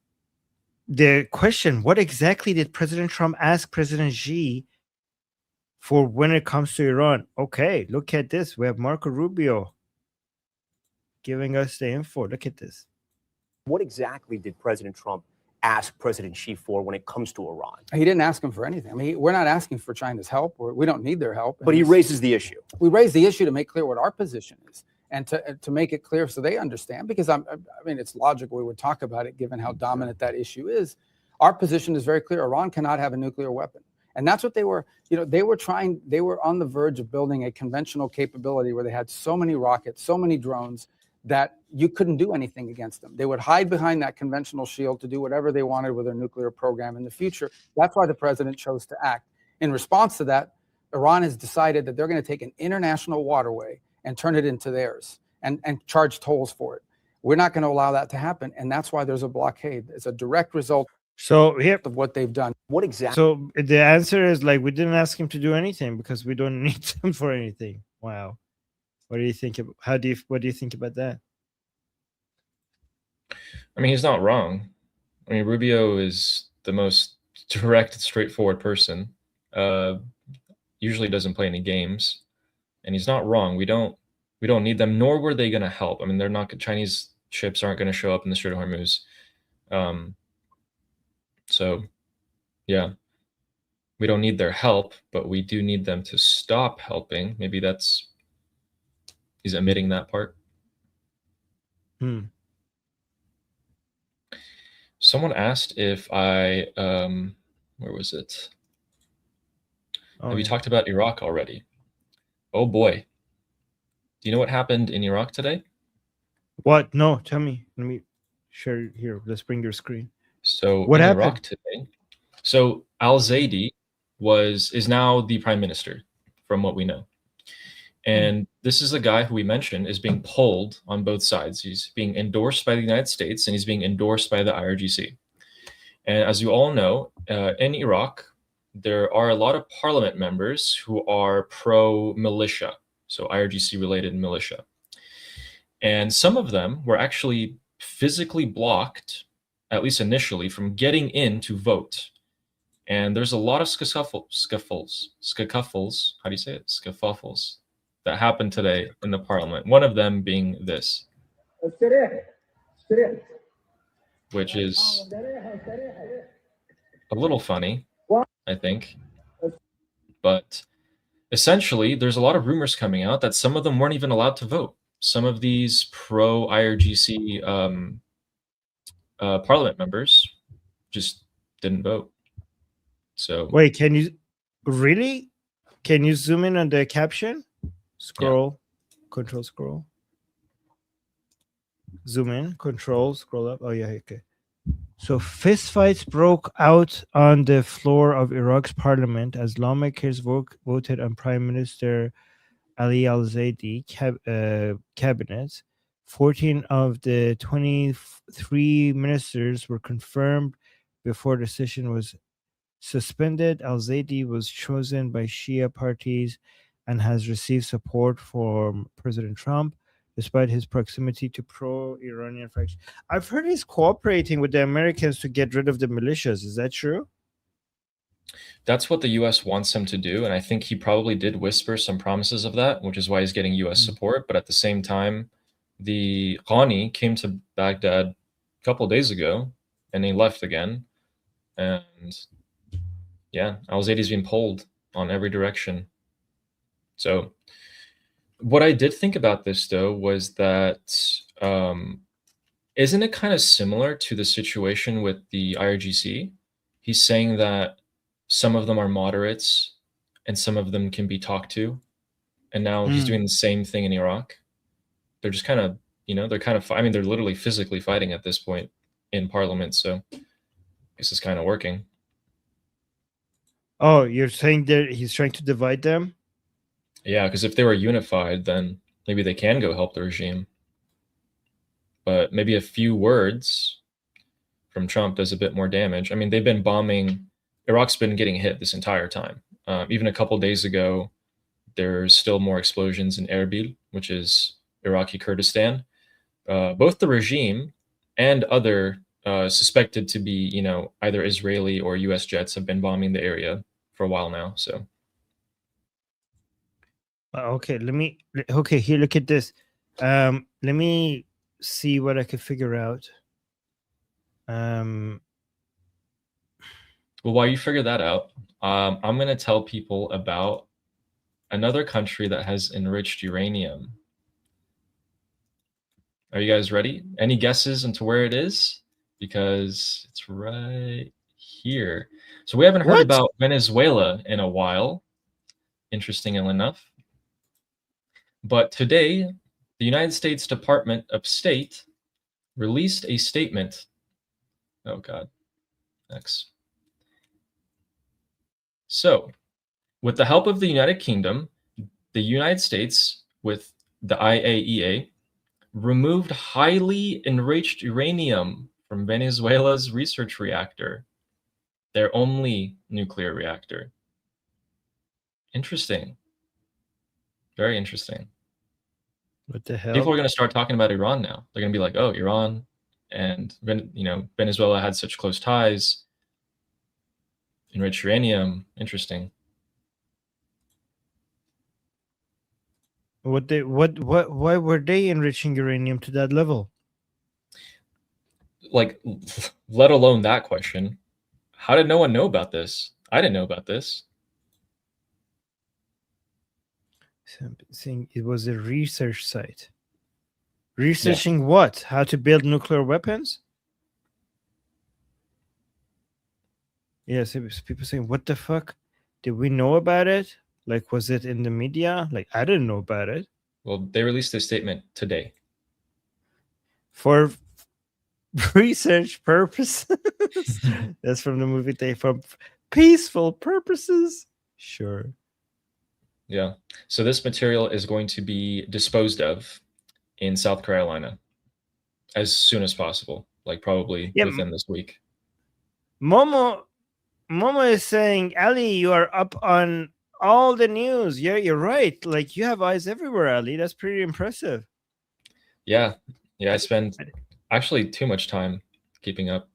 The question, what exactly did President Trump ask President Xi for when it comes to Iran? Okay, look at this. We have Marco Rubio giving us the info. Look at this. What exactly did President Trump ask President Xi for when it comes to Iran? He didn't ask him for anything. I mean, we're not asking for China's help. We don't need their help. But he raises the issue. We raise the issue to make clear what our position is. and to make it clear so they understand, because I mean, it's logical we would talk about it given how dominant that issue is. Our position is very clear. Iran cannot have a nuclear weapon. And that's what they were, they were on the verge of building a conventional capability where they had so many rockets, so many drones that you couldn't do anything against them. They would hide behind that conventional shield to do whatever they wanted with their nuclear program in the future. That's why the president chose to act. In response to that, Iran has decided that they're going to take an international waterway and turn it into theirs and charge tolls for it. We're not going to allow that to happen. And that's why there's a blockade. It's a direct result So here, of what they've done. What exactly? so the answer is like, we didn't ask him to do anything because we don't need them for anything. Wow. What do you think? What do you think about that? I mean, he's not wrong. I mean, Rubio is the most direct, straightforward person. Usually doesn't play any games, and he's not wrong. We don't need them, nor were they going to help. I mean, they're not. Chinese ships aren't going to show up in the Strait of Hormuz. So, yeah, we don't need their help, but we do need them to stop helping. Maybe he's omitting that part. Someone asked if I, where was it? Have you talked about Iraq already? Oh boy. Do you know what happened in Iraq today? What? No, tell me. Let me share here. Let's bring your screen. So what in happened? Iraq today? So Al-Zaidi is now the prime minister, from what we know. And this is a guy who we mentioned is being pulled on both sides. He's being endorsed by the United States and he's being endorsed by the IRGC. And as you all know, in Iraq, there are a lot of parliament members who are pro-militia, so IRGC-related militia. And some of them were actually physically blocked, at least initially, from getting in to vote. And there's a lot of scuffles, how do you say it? Scuffles that happened today in the parliament. One of them being this, which is a little funny, I think. But essentially, there's a lot of rumors coming out that some of them weren't even allowed to vote. Some of these pro-IRGC parliament members just didn't vote. So wait, can you zoom in on the caption? Scroll, control scroll. Zoom in, control, scroll up. Oh yeah, okay. So fistfights broke out on the floor of Iraq's parliament as lawmakers voted on Prime Minister Ali al-Zaidi cabinet. 14 of the 23 ministers were confirmed before the decision was suspended. Al-Zaidi was chosen by Shia parties and has received support from President Trump, despite his proximity to pro-Iranian factions. I've heard he's cooperating with the Americans to get rid of the militias. Is that true? That's what the U.S. wants him to do, and I think he probably did whisper some promises of that, which is why he's getting U.S. support. But at the same time, the Ghani came to Baghdad a couple of days ago, and he left again. And yeah, al-Zaidi's being pulled on every direction. So what I did think about this, though, was that isn't it kind of similar to the situation with the IRGC? He's saying that some of them are moderates and some of them can be talked to. And now he's doing the same thing in Iraq. They're just kind of, I mean, they're literally physically fighting at this point in parliament. So I guess it's kind of working. Oh, you're saying that he's trying to divide them? Yeah, because if they were unified, then maybe they can go help the regime. But maybe a few words from Trump does a bit more damage. I mean, they've been bombing. Iraq's been getting hit this entire time. Even a couple days ago, there's still more explosions in Erbil, which is Iraqi Kurdistan. Both the regime and other suspected to be, either Israeli or U.S. jets have been bombing the area for a while now. So. Okay, here, look at this. Let me see what I can figure out. Well, while you figure that out, I'm going to tell people about another country that has enriched uranium. Are you guys ready? Any guesses into where it is? Because it's right here. So we haven't heard What? about Venezuela in a while, interestingly enough. But today, the United States Department of State released a statement. Oh, God. X. So, with the help of the United Kingdom, the United States, with the IAEA, removed highly enriched uranium from Venezuela's research reactor, their only nuclear reactor. Interesting. Very interesting. What the hell? People are going to start talking about Iran now. They're going to be like, "Oh, Iran and Venezuela had such close ties. Enriched uranium, interesting." Why were they enriching uranium to that level? Like, let alone that question. How did no one know about this? I didn't know about this. Saying it was a research site. Researching what? How to build nuclear weapons? Yes, it was people saying, "What the fuck? Did we know about it? Like, was it in the media? Like, I didn't know about it." Well, they released this statement today. For research purposes. That's from the movie Day. For peaceful purposes. Sure. Yeah. So this material is going to be disposed of in South Carolina as soon as possible, like probably Yeah, within this week. Momo is saying, Ali, you are up on all the news. Yeah, you're right. Like, you have eyes everywhere, Ali. That's pretty impressive. Yeah. I spend actually too much time keeping up,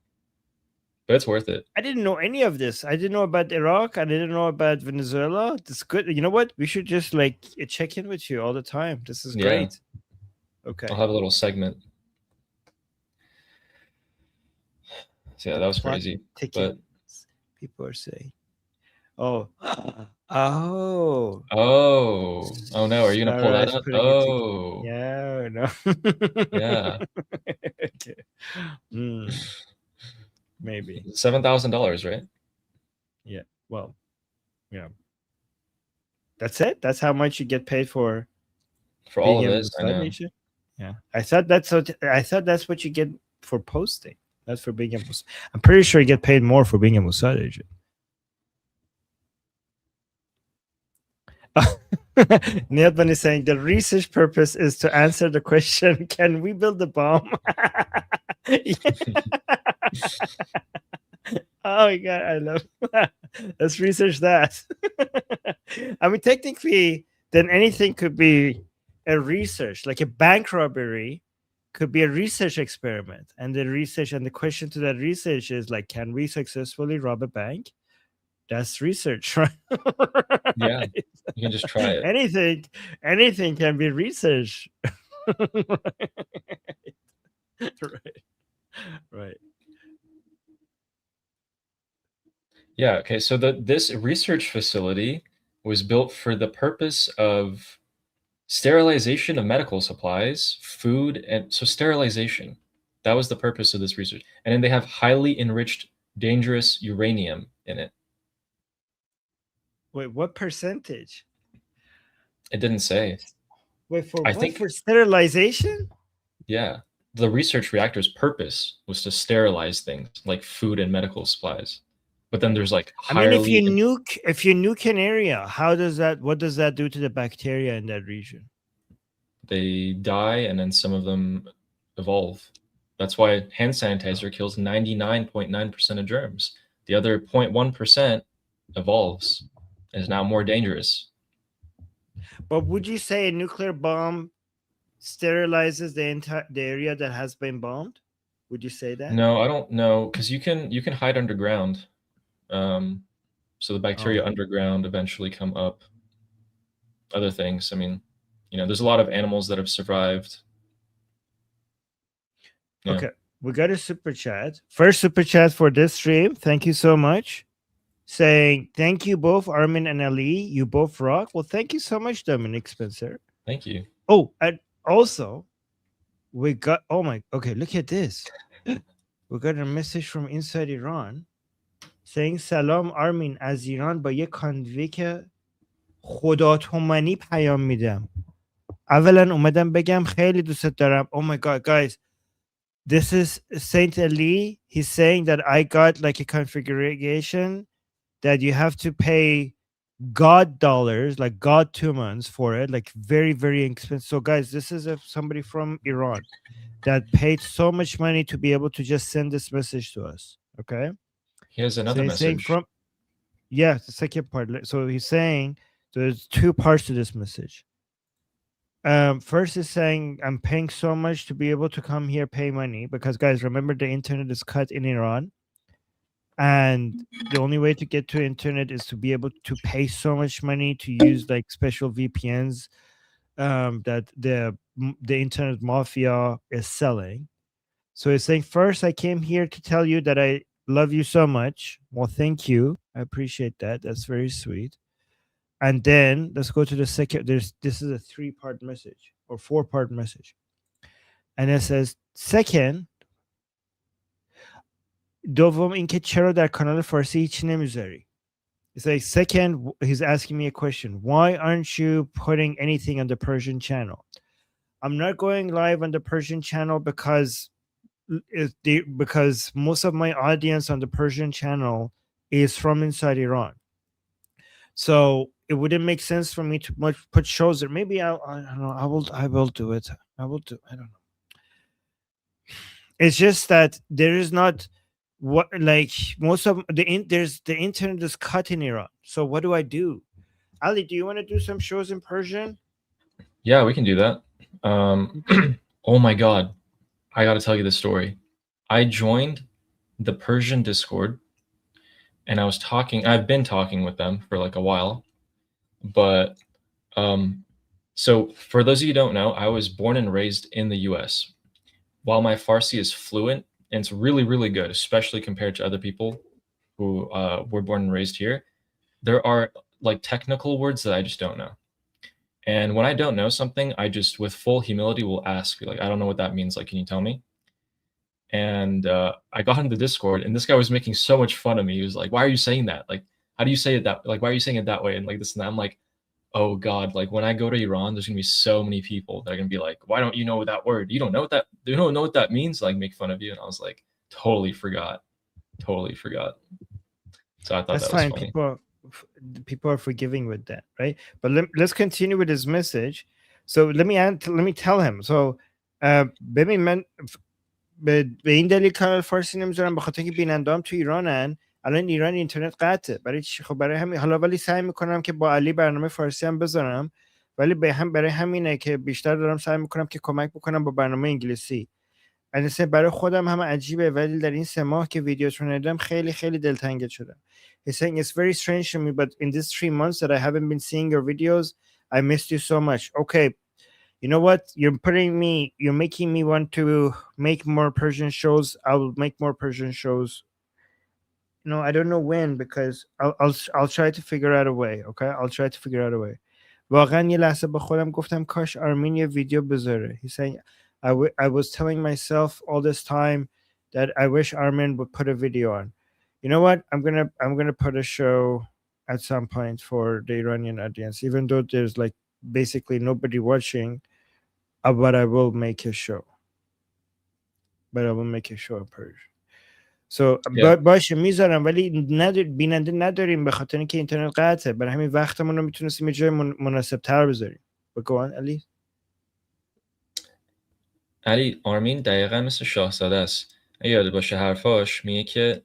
but it's worth it. I didn't know any of this. I didn't know about Iraq. I didn't know about Venezuela. That's good. You know what? We should just like check in with you all the time. This is Yeah. great. Okay. I'll have a little segment. So yeah, that was Plot crazy. Tickets. People are saying, "Oh, oh, no! Are you gonna pull that Starrise up? putting a ticket." Oh, Yeah, no. yeah, Okay. Maybe. $7,000, right? Yeah. Well, yeah. That's it. That's how much you get paid for all being of a this. I know. Mossad agent? Yeah. I thought that's what you get for posting. That's for being a Mossad. I'm pretty sure you get paid more for being a Mossad agent. Neilban is saying the research purpose is to answer the question, can we build a bomb? Oh my god, I love that. Let's research that. I mean, technically, then anything could be a research, like a bank robbery could be a research experiment. And the question to that research is like, can we successfully rob a bank? That's research, right? Yeah, you can just try it. Anything can be research. Right. Yeah. Okay. So this research facility was built for the purpose of sterilization of medical supplies, food, and so sterilization. That was the purpose of this research. And then they have highly enriched, dangerous uranium in it. Wait, what percentage? It didn't say. Wait, for I what? think- For sterilization? Yeah. The research reactor's purpose was to sterilize things like food and medical supplies. But then there's like I mean, if you highly nuke an area, what does that do to the bacteria in that region? they die and then some of them evolve. That's why hand sanitizer kills 99.9% of germs. The other 0.1% evolves and is now more dangerous. But would you say a nuclear bomb sterilizes the area that has been bombed? Would you say that? No, I don't know, because you can hide underground. So the bacteria underground eventually come up. Other things, I mean, there's a lot of animals that have survived. Yeah. Okay, we got a super chat. First super chat for this stream. Thank you so much. Saying thank you both, Armin and Ali. You both rock. Well, thank you so much, Dominic Spencer. Thank you. Oh, and also, we got, oh my, okay, look at this. We got a message from inside Iran saying سلام آرمین از ایران با یه کانوی که خدا تومانی پیام میدم. اولا اومدم بگم خیلی دوست دارم. Oh my god, guys, this is Saint Ali. He's saying that I got like a configuration that you have to pay God dollars, like God tumans for it, like very, very expensive. So, guys, this is somebody from Iran that paid so much money to be able to just send this message to us. Okay. Here's So another he's saying message. the second part. So he's saying there's two parts to this message. First is saying I'm paying so much to be able to come here, pay money, because guys, remember the internet is cut in Iran. And the only way to get to internet is to be able to pay so much money to use like special VPNs that the internet mafia is selling. So he's saying, first, I came here to tell you that I love you so much. Well, thank you. I appreciate that. That's very sweet. And then let's go to the second. This is a 3-part message or 4-part message. And it says, second, دوم اینکه چرا در کانال فارسی هیچی نمیذاری. It's like, second, he's asking me a question. Why aren't you putting anything on the Persian channel? I'm not going live on the Persian channel because most of my audience on the Persian channel is from inside Iran. So it wouldn't make sense for me to put shows there. Maybe I don't know. I will do it. I don't know. It's just that there is not what, like, most of the internet is cut in Iran. So what do I do? Ali, do you want to do some shows in Persian? Yeah, we can do that. Oh my God, I got to tell you this story. I joined the Persian Discord, and I've been talking with them for like a while, but so for those of you who don't know, I was born and raised in the US. While my Farsi is fluent and it's really, really good, especially compared to other people who were born and raised here, there are like technical words that I just don't know. And when I don't know something, I just, with full humility, will ask, like, I don't know what that means. Like, can you tell me? And I got into Discord, and this guy was making so much fun of me. He was like, why are you saying that? Like, how do you say it that, like, why are you saying it that way? And like this and that. I'm like, oh God, like when I go to Iran, there's gonna be so many people that are gonna be like, why don't you know that word? You don't know what that means, like make fun of you. And I was like, totally forgot. So I thought That's that was fine. funny. People are forgiving with that, right? But let's continue with his message. So let me tell him. So ببین من به این دلیل کانال فارسی نمیذارم، به خاطر اینکه بیننده‌ام تو ایرانن. الان ایران اینترنت قطعه. برای چی؟ خب برای همین. حالا ولی سعی میکنم که با علی برنامه فارسی هم بذارم، ولی برای همینه که بیشتر دارم سعی میکنم که کمک بکنم با برنامه انگلیسی. البته برای خودم هم عجیبه، ولی در این 3 ماه که ویدیوتون رو دیدم خیلی خیلی دلتنگت شدم. He's saying it's very strange to me, but in these 3 months that I haven't been seeing your videos, I missed you so much. Okay, you know what? You're making me want to make more Persian shows. I will make more Persian shows. No, I don't know when, because I'll try to figure out a way. Okay, I'll try to figure out a way. واقعا یه لحظه با خودم گفتم کاش آرمین یه ویدیو بذاره. He's saying I was telling myself all this time that I wish Armin would put a video on. You know what? I'm gonna put a show at some point for the Iranian audience, even though there's like basically nobody watching. But I will make a show. In Persian. So باشه میذارم، ولی بیننده نداریم به خاطر اینکه اینترنت قطعه. برای همین وقتمون رو میتونستیم یه جای مناسب تر بذاریم. بگوان علی. علی، آرمین دقیقا مثل شاهزاده است. اگه یاد باشه حرفاش میگه که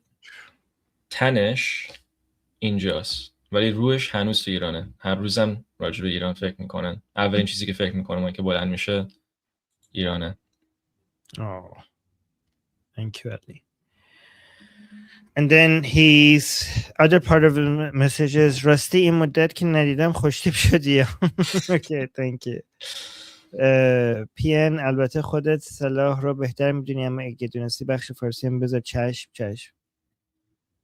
تنش اینجاست ولی روحش هنوز تو ایرانه. هر روزم راجع به ایران فکر میکنن. اولین چیزی که فکر میکنم که بلند میشه ایرانه. Oh, thank you, Ali. And then his other part of the message is راستی این مدت که ندیدم خوشتیپ شدی. Okay, thank you. PN البته خودت صلاح رو بهتر میدونی، اما اگه دونستی بخش فارسی هم بذار. چشم.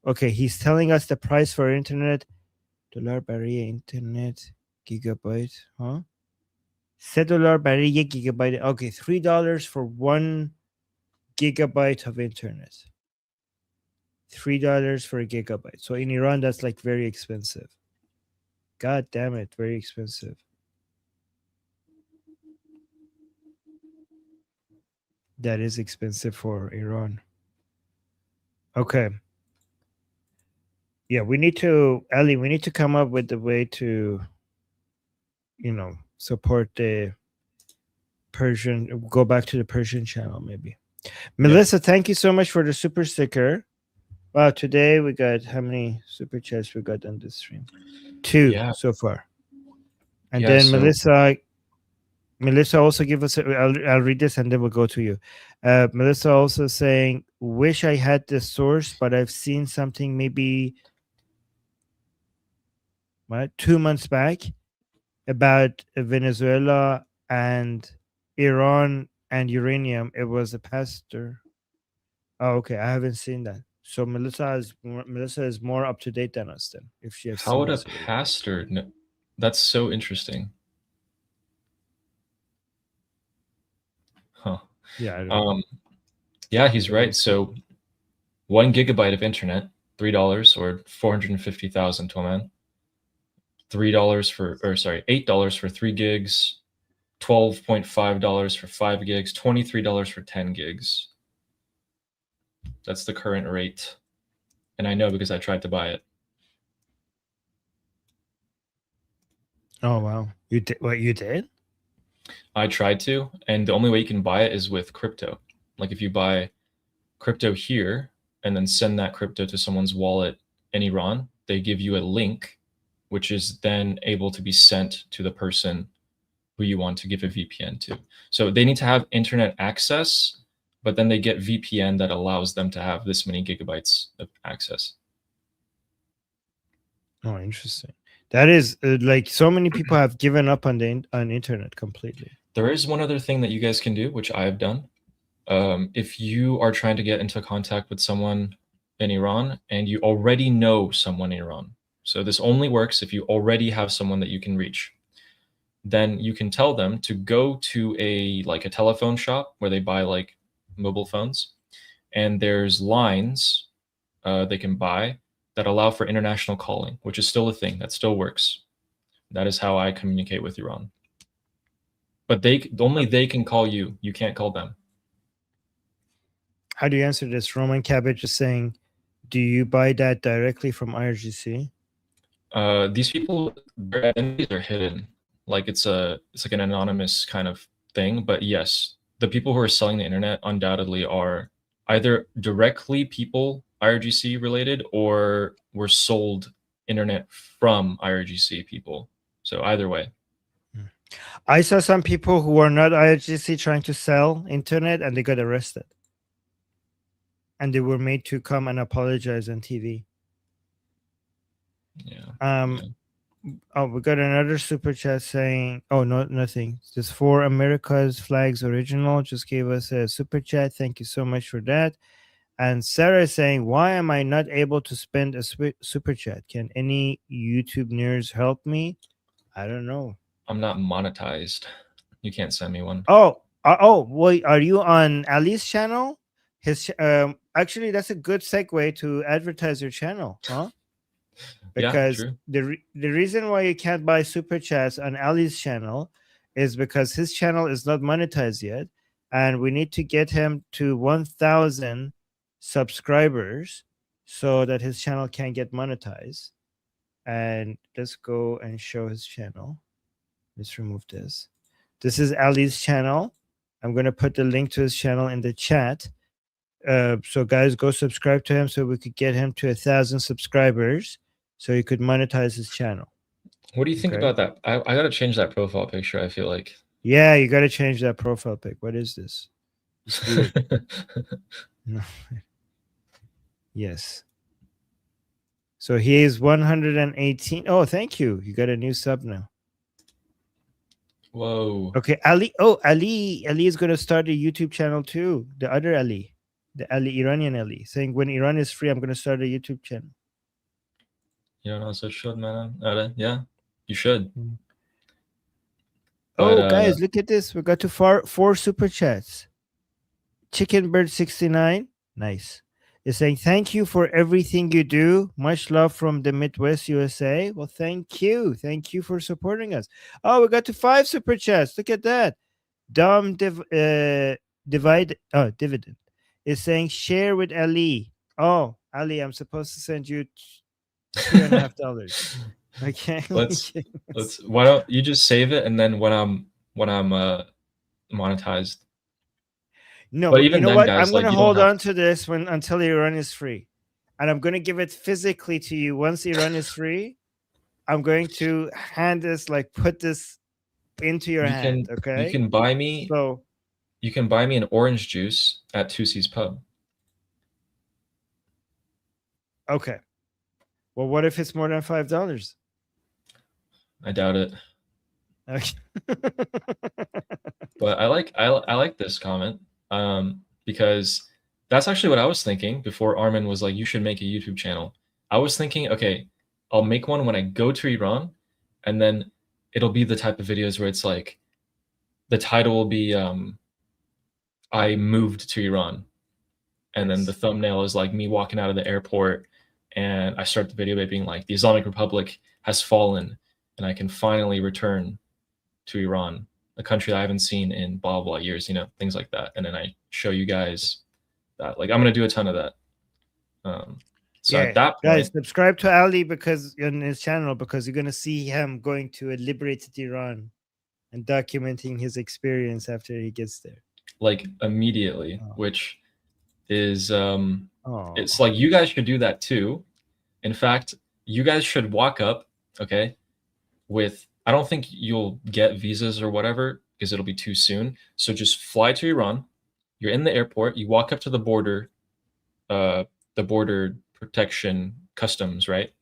Okay, he's telling us the price for internet. $1 برای اینترنت گیگابایت. ها؟ $3 برای 1 gigabyte. Okay, $3 for 1 gigabyte of internet. $3 for a gigabyte. So in Iran, that's like very expensive. God damn it, very expensive. That is expensive for Iran. Okay. Yeah, we need to, Ali, we need to come up with a way to, support the Persian, go back to the Persian channel, maybe. Melissa, thank you so much for the super sticker. Wow, today we got, how many super chats we got on this stream? 2 so far. And Yeah, then so- Melissa also give us, I'll read this and then we'll go to you. Melissa also saying, wish I had the source, but I've seen something maybe 2 months back about Venezuela and Iran and uranium. It was a pastor. Oh, okay. I haven't seen that. So Melissa is more up to date than us then. If she has How seen would a this already. pastor know? That's so interesting. Huh. Yeah, I don't know. Yeah, he's right. So 1 gigabyte of internet, $3 or 450,000 toman. $8 for 3 gigs, $12.5 for 5 gigs, $23 for 10 gigs. That's the current rate. And I know because I tried to buy it. Oh wow. You did what you did? I tried to, and the only way you can buy it is with crypto. Like if you buy crypto here and then send that crypto to someone's wallet in Iran, they give you a link, which is then able to be sent to the person who you want to give a VPN to. So they need to have internet access, but then they get VPN that allows them to have this many gigabytes of access. Oh, interesting. That is like so many people have given up on the on internet completely. There is one other thing that you guys can do, which I have done. If you are trying to get into contact with someone in Iran and you already know someone in Iran, so this only works if you already have someone that you can reach, then you can tell them to go to a telephone shop where they buy like mobile phones, and there's lines they can buy that allow for international calling, which is still a thing that still works. That is how I communicate with Iran. But only they can call you. You can't call them. How do you answer this? Roman Cabbage is saying, do you buy that directly from IRGC? These people, their identities are hidden. Like it's like an anonymous kind of thing. But yes, the people who are selling the internet undoubtedly are either directly people IRGC related or were sold internet from IRGC people. So either way. I saw some people who were not IRGC trying to sell internet and they got arrested. And they were made to come and apologize on TV. Yeah. Oh, we got another super chat saying, oh, no, nothing. Just for America's Flags Original just gave us a super chat. Thank you so much for that. And Sarah is saying, why am I not able to spend a super chat? Can any YouTube nerds help me? I don't know. I'm not monetized. You can't send me one. Wait, are you on Ali's channel? His actually, that's a good segue to advertise your channel, huh? Because yeah, the reason why you can't buy super chats on Ali's channel is because his channel is not monetized yet, and we need to get him to 1,000 subscribers so that his channel can get monetized. And let's go and show his channel. Let's remove this. This is Ali's channel. I'm going to put the link to his channel in the chat. So guys, go subscribe to him so we could get him to 1,000 subscribers so he could monetize his channel. What do you think about that? I got to change that profile picture, I feel like. Yeah, you got to change that profile pic. What is this? It's weird. No. Yes. So he is 118. Oh, thank you. You got a new sub now. Whoa. Okay, Ali. Oh, Ali is going to start a YouTube channel too. The other Ali. The Ali, Iranian Ali, saying when Iran is free, I'm going to start a YouTube channel. Yeah, no, so should, man. Yeah, you should. But, Oh, guys, look at this. We got to four super chats. Chicken Bird 69, nice. Is saying thank you for everything you do. Much love from the Midwest USA. Well, thank you for supporting us. Oh, we got to 5 super chats. Look at that. Dividend is saying share with Ali. Oh, Ali, I'm supposed to send you $2.50. Okay. let's why don't you just save it, and then when I'm monetized. No, But but you even know then, what? guys, I'm gonna like, you don't hold have on to this until Iran is free, and I'm gonna give it physically to you once Iran is free. I'm going to hand this, like, put this into your hand. you Okay. can buy me So you can buy me an orange juice at Tussi's Pub. okay. Well, what if it's more than $5? I doubt it. Okay. But I like this comment, because that's actually what I was thinking before Armin was like, you should make a YouTube channel. I was thinking, okay, I'll make one when I go to Iran, and then it'll be the type of videos where it's like, the title will be I moved to Iran, and then the thumbnail is like me walking out of the airport, and I start the video by being like, the Islamic Republic has fallen, and I can finally return to Iran, a country I haven't seen in blah blah years, things like that. And then I show you guys that. Like, I'm gonna do a ton of that. So at that guys, point, subscribe to Ali because on his channel, because you're gonna see him going to a liberated Iran and documenting his experience after he gets there. like, immediately, Oh. which is Oh. it's like, you guys should do that too. In fact, you guys should walk up, okay, with, I don't think you'll get visas or whatever because it'll be too soon. So just fly to Iran. You're in the airport. You walk up to the border protection customs, right?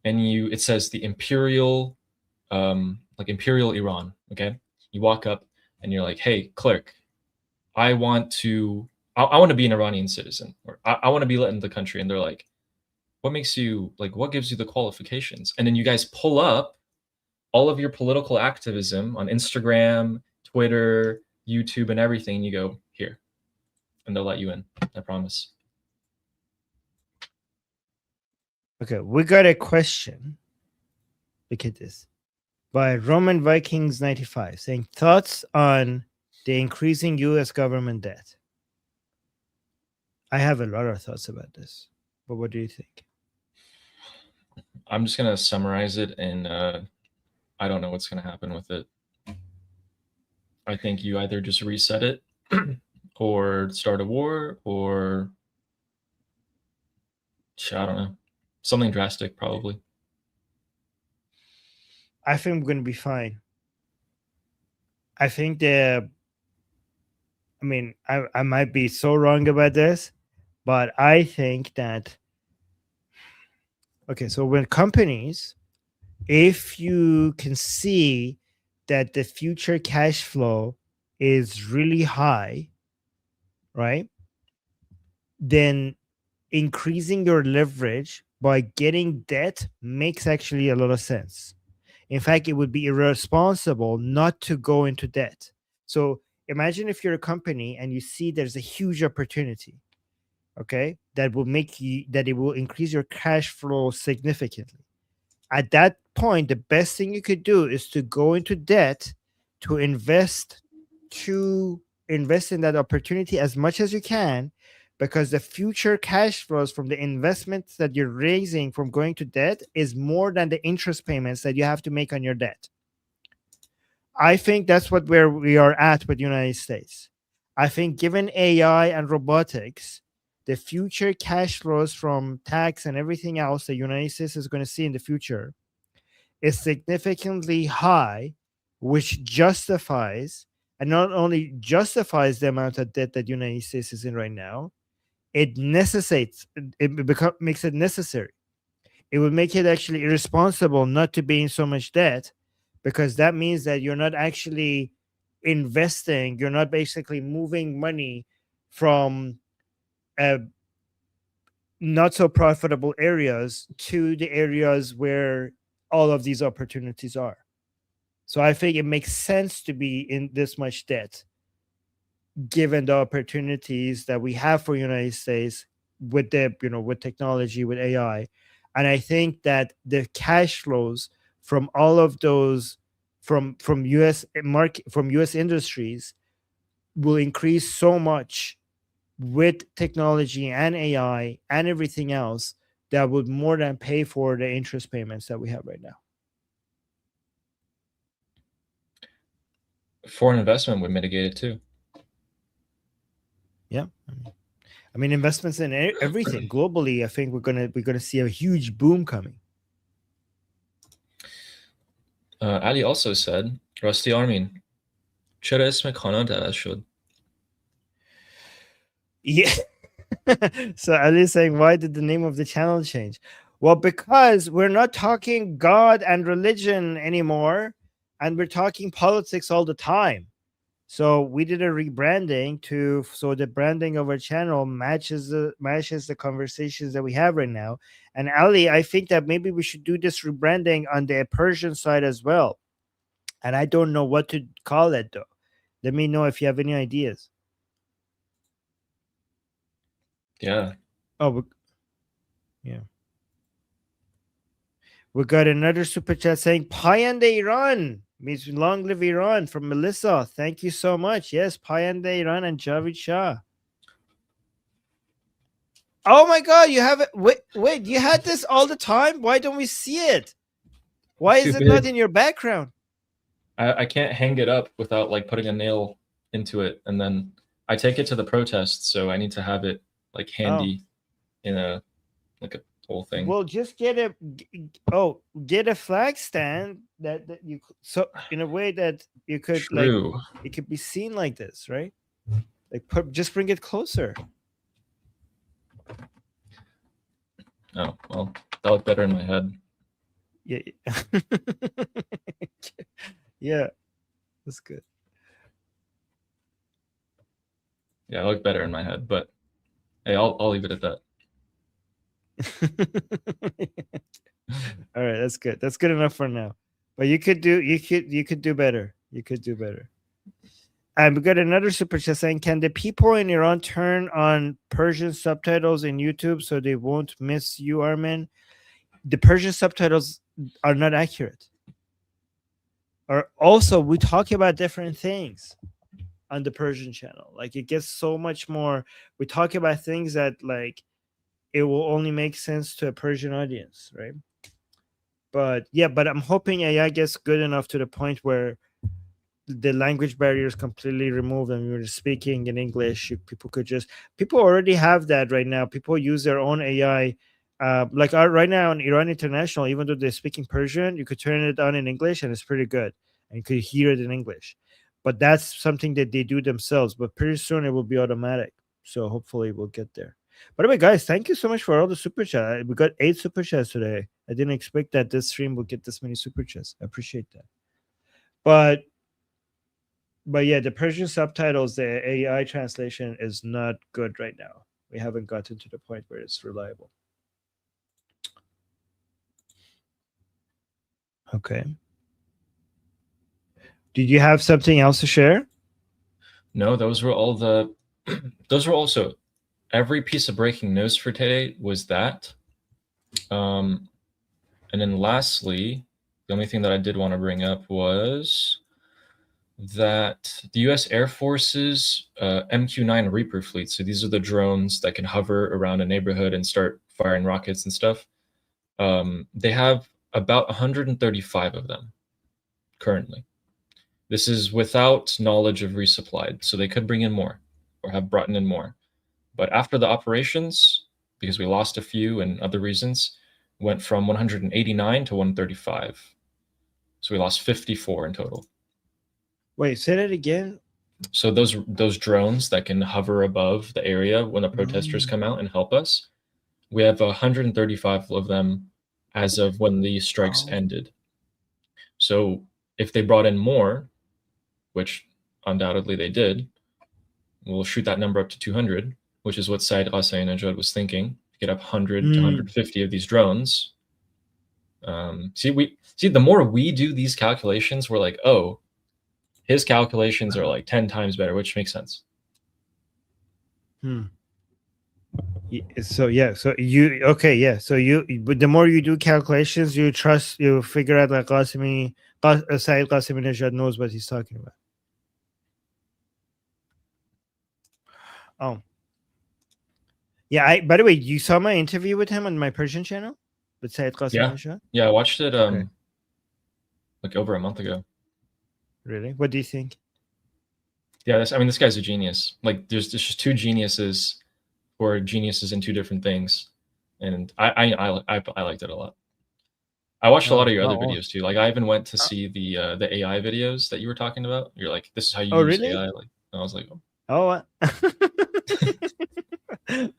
And it says the Imperial, like Imperial Iran. Okay. You walk up and you're like, hey, clerk, I want to be an Iranian citizen, or I want to be let into the country. And they're like, what gives you the qualifications? And then you guys pull up all of your political activism on Instagram, Twitter, YouTube, and everything. And you go, here, and they'll let you in. I promise. Okay, we got a question. Look at this. By Roman Vikings 95, saying thoughts on the increasing US government debt. I have a lot of thoughts about this, but what do you think? I'm just gonna summarize it, and I don't know what's gonna happen with it. I think you either just reset it or start a war, or I don't know, something drastic, probably. I think we're going to be fine. I think I might be so wrong about this, but I think that, okay, so when companies, if you can see that the future cash flow is really high, right? Then increasing your leverage by getting debt makes actually a lot of sense. In fact, it would be irresponsible not to go into debt. So imagine if you're a company and you see there's a huge opportunity, okay, that it will increase your cash flow significantly. At that point, the best thing you could do is to go into debt to invest in that opportunity as much as you can, because the future cash flows from the investments that you're raising from going to debt is more than the interest payments that you have to make on your debt. I think that's where we are at with the United States. I think given AI and robotics, the future cash flows from tax and everything else the United States is going to see in the future is significantly high, which justifies, and not only justifies the amount of debt that the United States is in right now, it makes it necessary. It would make it actually irresponsible not to be in so much debt, because that means that you're not actually investing, you're not basically moving money from not so profitable areas to the areas where all of these opportunities are. So I think it makes sense to be in this much debt, given the opportunities that we have for United States with the with technology, with AI. And I think that the cash flows from all of those from US market, from US industries, will increase so much with technology and AI and everything else, that would more than pay for the interest payments that we have right now. Foreign investment would mitigate it too. Yeah, I mean investments in everything globally. I think we're gonna see a huge boom coming. Ali also said, Rusty Armin, چرا اسم کانال عوض شد؟ Yeah. So Ali's saying, why did the name of the channel change? Well, because we're not talking God and religion anymore, and we're talking politics all the time. So we did a rebranding so the branding of our channel matches the conversations that we have right now. And Ali, I think that maybe we should do this rebranding on the Persian side as well. And I don't know what to call it though. Let me know if you have any ideas. Yeah. Oh, yeah. We got another super chat saying Payande Iran means long live Iran from Melissa. Thank you so much. Yes, Payande Iran and Javid Shah. Oh my God, you have it. Wait, you had this all the time? Why don't we see it? Why is it not in your background? I can't hang it up without like putting a nail into it, and then I take it to the protests, so I need to have it like handy in a whole thing. Well, just get a flag stand that you, so in a way that you could True. like it could be seen like this, right? Like just bring it closer. Oh, well, that looked better in my head. Yeah. Yeah, that's good. Yeah, it looked better in my head, but hey, I'll leave it at that. All right, that's good. That's good enough for now. But you could do better. You could do better. And we got another super chat saying, can the people in Iran turn on Persian subtitles in YouTube so they won't miss you, Armin? The Persian subtitles are not accurate. Or also, we talk about different things on the Persian channel. Like it gets so much more. We talk about things that like it will only make sense to a Persian audience, right? But yeah, but I'm hoping AI gets good enough to the point where the language barrier is completely removed and we're speaking in English. People already have that right now. People use their own AI. Right now on Iran International, even though they're speaking Persian, you could turn it on in English and it's pretty good. And you could hear it in English. But that's something that they do themselves. But pretty soon it will be automatic. So hopefully we'll get there. By the way, guys, thank you so much for all the super chats. We got 8 super chats today. I didn't expect that this stream would get this many super chats. I appreciate that. But yeah, the Persian subtitles, the AI translation is not good right now. We haven't gotten to the point where it's reliable. Okay. Did you have something else to share? No, those were all the. Those were also every piece of breaking news for today was that. And then lastly, the only thing that I did want to bring up was that the U.S. Air Force's MQ-9 Reaper fleet, so these are the drones that can hover around a neighborhood and start firing rockets and stuff. They have about 135 of them currently. This is without knowledge of resupplied, so they could bring in more or have brought in more. But after the operations, because we lost a few and other reasons, went from 189 to 135. So we lost 54 in total. Wait, say that again. So those drones that can hover above the area when the protesters come out and help us, we have 135 of them as of when the strikes ended. So if they brought in more, which undoubtedly they did, we'll shoot that number up to 200, which is what Said Ghassain Najad was thinking. Get up 100 to 150 of these drones. See the more we do these calculations, we're like, oh, his calculations are like 10 times better, which makes sense. So yeah, so you okay, yeah. So but the more you do calculations, you figure out like Saeed Qasimi Nejad knows what he's talking about. Oh, yeah. By the way, you saw my interview with him on my Persian channel with Saeed Qasimi Nejad? Yeah, I watched it Okay. like over a month ago. Really? What do you think? Yeah, this guy's a genius. Like, there's just two geniuses who are geniuses in two different things, and I liked it a lot. I watched a lot of your other videos too. Like, I even went to see the AI videos that you were talking about. You're like, this is how you use really? AI. Like, and I was like, Oh.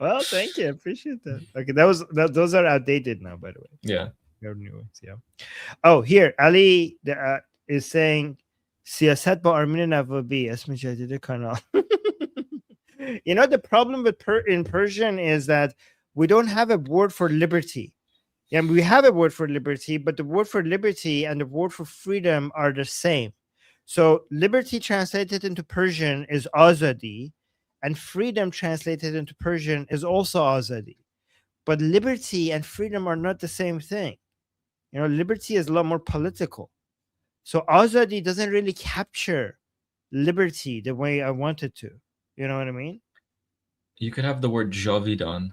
Well, thank you. I appreciate that. Okay, those are outdated now, by the way. yeah. They're new ones, yeah. Oh, here Ali is saying سیاست با آرمین نوابی اسم جدید کانال. You know, the problem with in Persian is that we don't have a word for liberty. Yeah, we have a word for liberty, but the word for liberty and the word for freedom are the same. So liberty translated into Persian is azadi, and freedom translated into Persian is also azadi. But liberty and freedom are not the same thing. You know, liberty is a lot more political. So azadi doesn't really capture liberty the way I want it to. You know what I mean? You could have the word Javidan,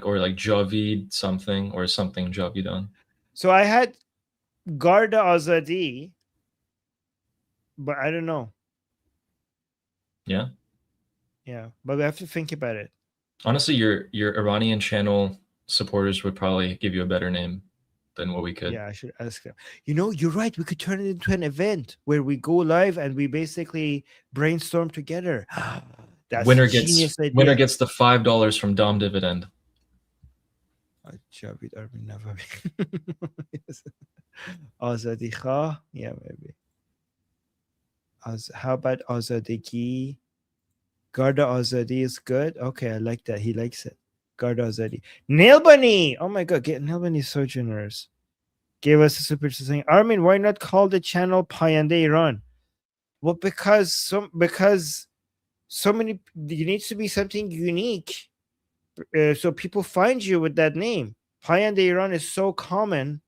or like Javid something or something Javidan. So I had Garda Azadi, but I don't know. Yeah. Yeah, but we have to think about it. Honestly, your Iranian channel supporters would probably give you a better name than what we could. Yeah, I should ask them. You know, you're right. We could turn it into an event where we go live and we basically brainstorm together. That's winner a genius idea. Winner gets the $5 from Dom Dividend. Javid Armin Navabi. Azadi Kha? Yeah, maybe. How about Azadegi? Garda Azadi is good. Okay, I like that. He likes it. Garda Azadi. Nail Bunny! Oh my god, Nail Bunny is so generous. Gave us a super chat saying, Armin, why not call the channel Payande Iran? Well, because so many, it needs to be something unique. So people find you with that name. Payande Iran is so common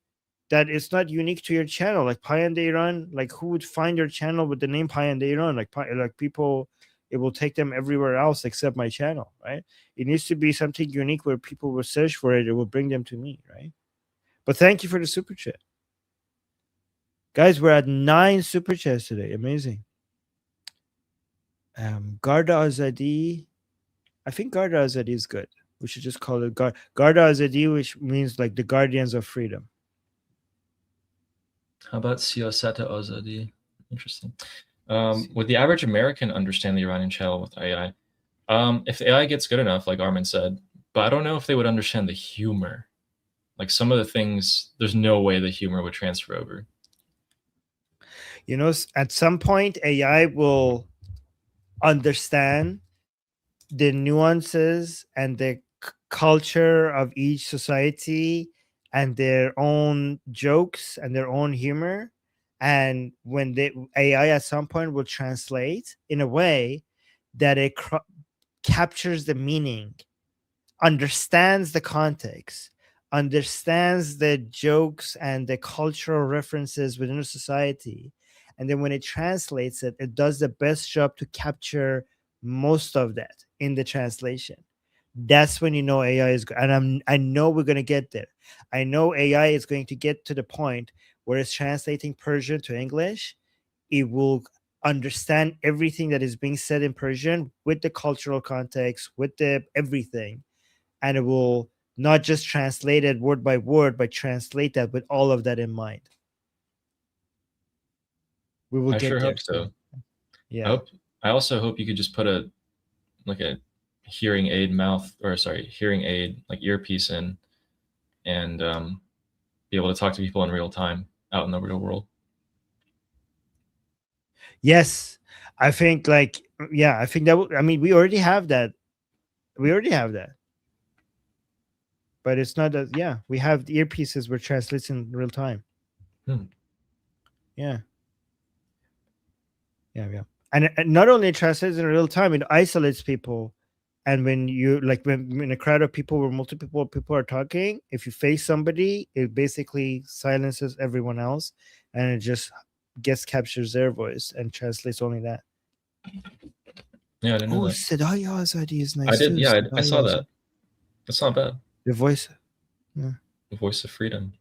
that it's not unique to your channel. Like Payande Iran, like who would find your channel with the name Payande Iran? Like people, it will take them everywhere else except my channel, right? It needs to be something unique where people will search for it. It will bring them to me, right? But thank you for the super chat. Guys, we're at 9 super chats today. Amazing. Garda Azadi. I think Garda Azadi is good. We should just call it Garda Azadi, which means like the Guardians of Freedom. How about Siyasat Azadi? Interesting. Would the average American understand the Iranian channel with AI? If the AI gets good enough, like Armin said, but I don't know if they would understand the humor. Like some of the things, there's no way the humor would transfer over. You know, at some point, AI will understand the nuances and the culture of each society and their own jokes and their own humor. And when the AI at some point will translate in a way that it captures the meaning, understands the context, understands the jokes and the cultural references within a society. And then when it translates it, it does the best job to capture most of that in the translation. That's when you know AI is good. And I know we're going to get there. I know AI is going to get to the point where it's translating Persian to English. It will understand everything that is being said in Persian with the cultural context, with the everything. And it will not just translate it word by word, but translate that with all of that in mind. We will get there. Hope so. Yeah. I also hope you could just put a hearing aid earpiece in and be able to talk to people in real time out in the real world. Yes. I think I think that we already have that. But but it's not that. Yeah, we have the earpieces where it translates in real time. Hmm. Yeah. Yeah. And not only it translates in real time, it isolates people. And when you like when a crowd of people where multiple people are talking, if you face somebody, it basically silences everyone else, and it just captures their voice and translates only that. Yeah, I didn't know Oh, that. Sadai Azadi is I nice did. too. Yeah, I Sadai saw Azadi. that. That's not bad. The voice, The voice of freedom.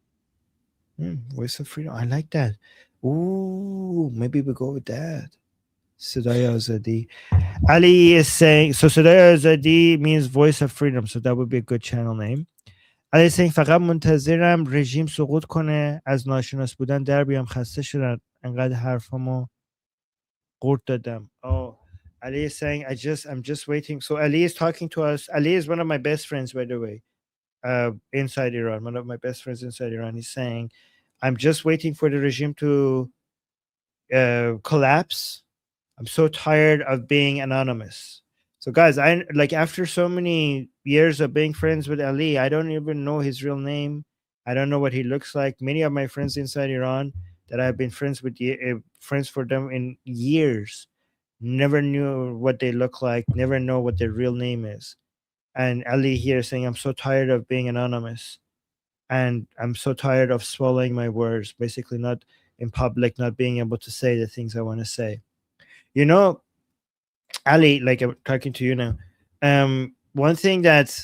voice of freedom. I like that. Ooh, maybe we go with that. Sadai Azadi. Ali is saying so. Sadai Azadi means voice of freedom, so that would be a good channel name. Ali is saying فقط منتظرم رژیم سقوط کنه از ناشناس بودن در بیام خسته شدم انقدر حرفامو قورت دادم. Oh, Ali is saying I'm just waiting. So Ali is talking to us. Ali is one of my best friends, by the way. Inside Iran, one of my best friends inside Iran. He's saying, I'm just waiting for the regime to collapse. I'm so tired of being anonymous. So, guys, I like after so many years of being friends with Ali, I don't even know his real name. I don't know what he looks like. Many of my friends inside Iran that I've been friends with, friends for them in years, never knew what they look like, never know what their real name is. And Ali here saying, I'm so tired of being anonymous. And I'm so tired of swallowing my words, basically not in public, not being able to say the things I want to say. You know, Ali, like I'm talking to you now. One thing that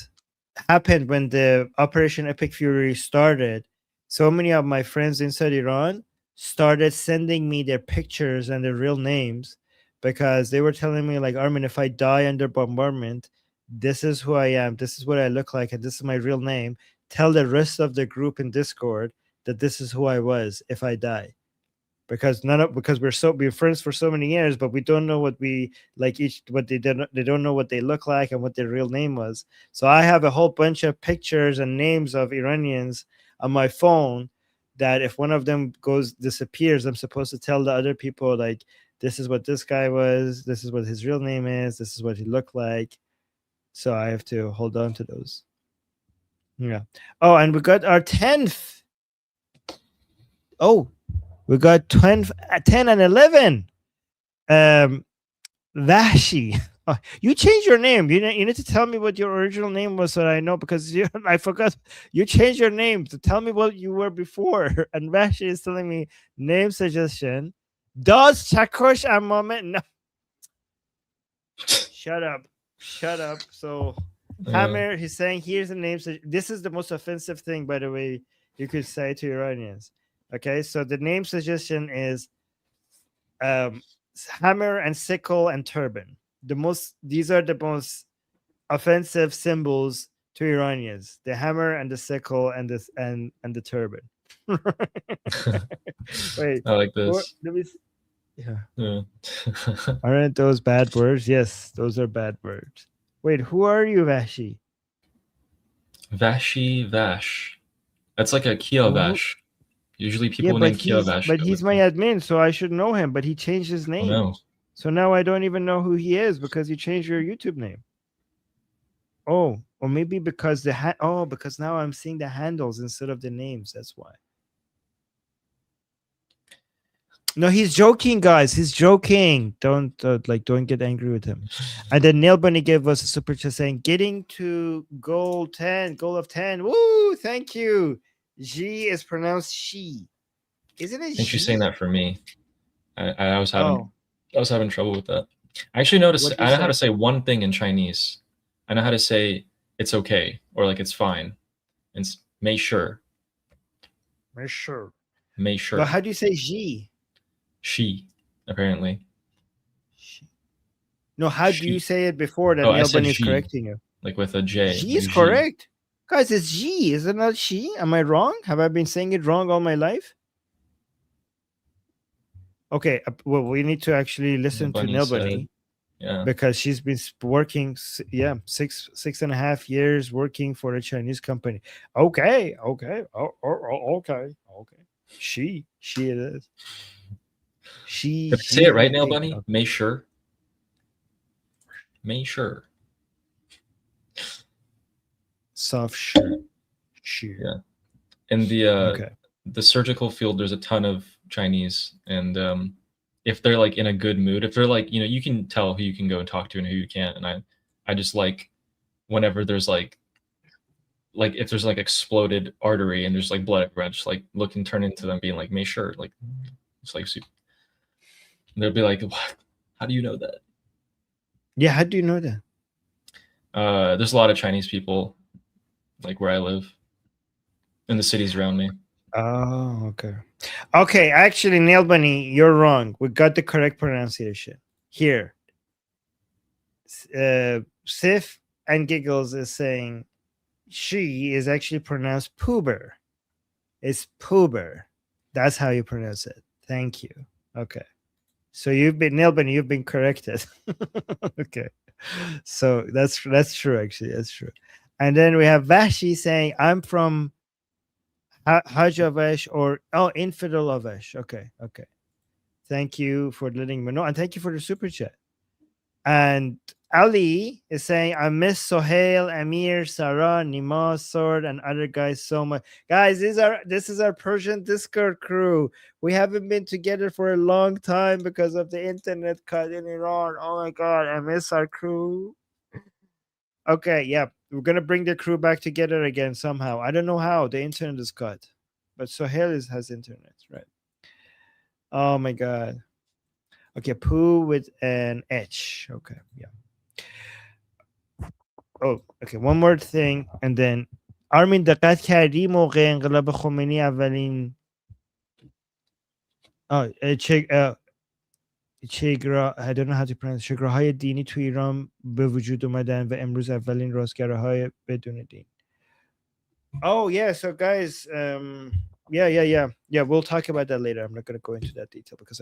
happened when the Operation Epic Fury started, so many of my friends inside Iran started sending me their pictures and their real names because they were telling me, like, Armin, if I die under bombardment, this is who I am, this is what I look like, and this is my real name. Tell the rest of the group in Discord that this is who I was if I die. Because we're friends for so many years, but we don't know what we like what they don't know what they look like and what their real name was. So I have a whole bunch of pictures and names of Iranians on my phone that if one of them disappears, I'm supposed to tell the other people, like, this is what this guy was, this is what his real name is, this is what he looked like. So I have to hold on to those. Yeah. Oh, and we got our 10th. Oh, we got 10 and 11. Vashi. Oh, you changed your name. You need to tell me what your original name was so that I know, because I forgot. You changed your name to tell me what you were before. And Vashi is telling me name suggestion. Does Chakosh a moment? No. Shut up. So Hammer, he's saying here's the name. This is the most offensive thing, by the way, you could say to Iranians. Okay, so the name suggestion is hammer and sickle and turban. These are the most offensive symbols to Iranians: the hammer and the sickle and the turban. Wait, I like this. Yeah. Aren't those bad words? Yes, those are bad words. Wait, who are you, Vashi? Vash. That's like a Kiovash. Usually people name Kiovash. But he's my admin, so I should know him. But he changed his name. Oh, no. So now I don't even know who he is because you changed your YouTube name. Oh, or maybe because because now I'm seeing the handles instead of the names. That's why. No, he's joking, guys. He's joking. Don't get angry with him. And then Neil Bunny gave us a super chat saying, "Getting to goal of 10. Woo! Thank you." G is pronounced she. Isn't it? I think she's she? saying that for me. I was having trouble with that. I actually noticed I know how to say one thing in Chinese. I know how to say it's okay or like it's fine. It's mei sure. Mei sure. But how do you say G? She, apparently. She. No, how do you say it before that Neil Bunny is correcting you? Like with a J. G is correct. Guys, it's G. Is it not she? Am I wrong? Have I been saying it wrong all my life? Okay, well, we need to actually listen to Neil Bunny. Yeah. Because she's been working, 6.5 years working for a Chinese company. Okay. Okay. She it is. Say it right now, Bunny. Okay. Mei sure. Soft sure. Sure. Yeah. In Okay. the surgical field, there's a ton of Chinese, and if they're like in a good mood, if they're like, you can tell who you can go and talk to and who you can't. And I just like whenever there's like if there's like exploded artery and there's like blood everywhere, I just like look and turn into them, being like, "Make sure," like it's like they'll be like, "What? How do you know that?" Yeah, how do you know that? There's a lot of Chinese people like where I live, in the cities around me. Oh, okay. Okay, actually, Nail Bunny, you're wrong. We got the correct pronunciation. Here. Sif and Giggles is saying she is actually pronounced Poober. It's Poober. That's how you pronounce it. Thank you. Okay. So Nail Bunny, you've been corrected. Okay. So that's true, actually. That's true. And then we have Vashi saying, I'm from Hajavesh or Infidel Avesh. Okay. Thank you for letting me know. And thank you for the super chat. And Ali is saying, I miss Sohail, Amir, Sarah, Nima, Sword, and other guys so much. Guys, this is our Persian Discord crew. We haven't been together for a long time because of the internet cut in Iran. Oh my god, I miss our crew. Okay, yeah. We're gonna bring the crew back together again somehow. I don't know how. The internet is cut. But Sohail has internet, right? Oh my god. Okay, poo with an H. Okay, yeah. Oh, okay. One more thing, and then آرمین دقت کردی موقع انقلاب خمینی اولین I don't know how to pronounce چگراهای دینی تو ایران به وجود اومدن و امروز اولین راستگراهای بدون دین. Oh yeah, so guys, yeah, we'll talk about that later. I'm not going to go into that detail because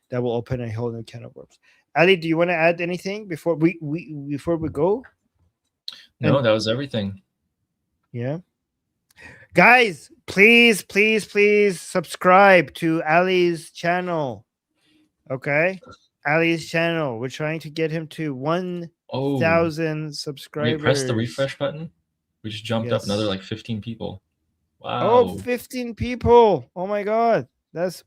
that will open a whole new can of worms. Ali, do you want to add anything before we go? No, that was everything. Yeah. Guys, please subscribe to Ali's channel. Okay? Ali's channel. We're trying to get him to 1,000 subscribers. Wait, press the refresh button. We just jumped up another like 15 people. Wow. Oh, 15 people. Oh my god.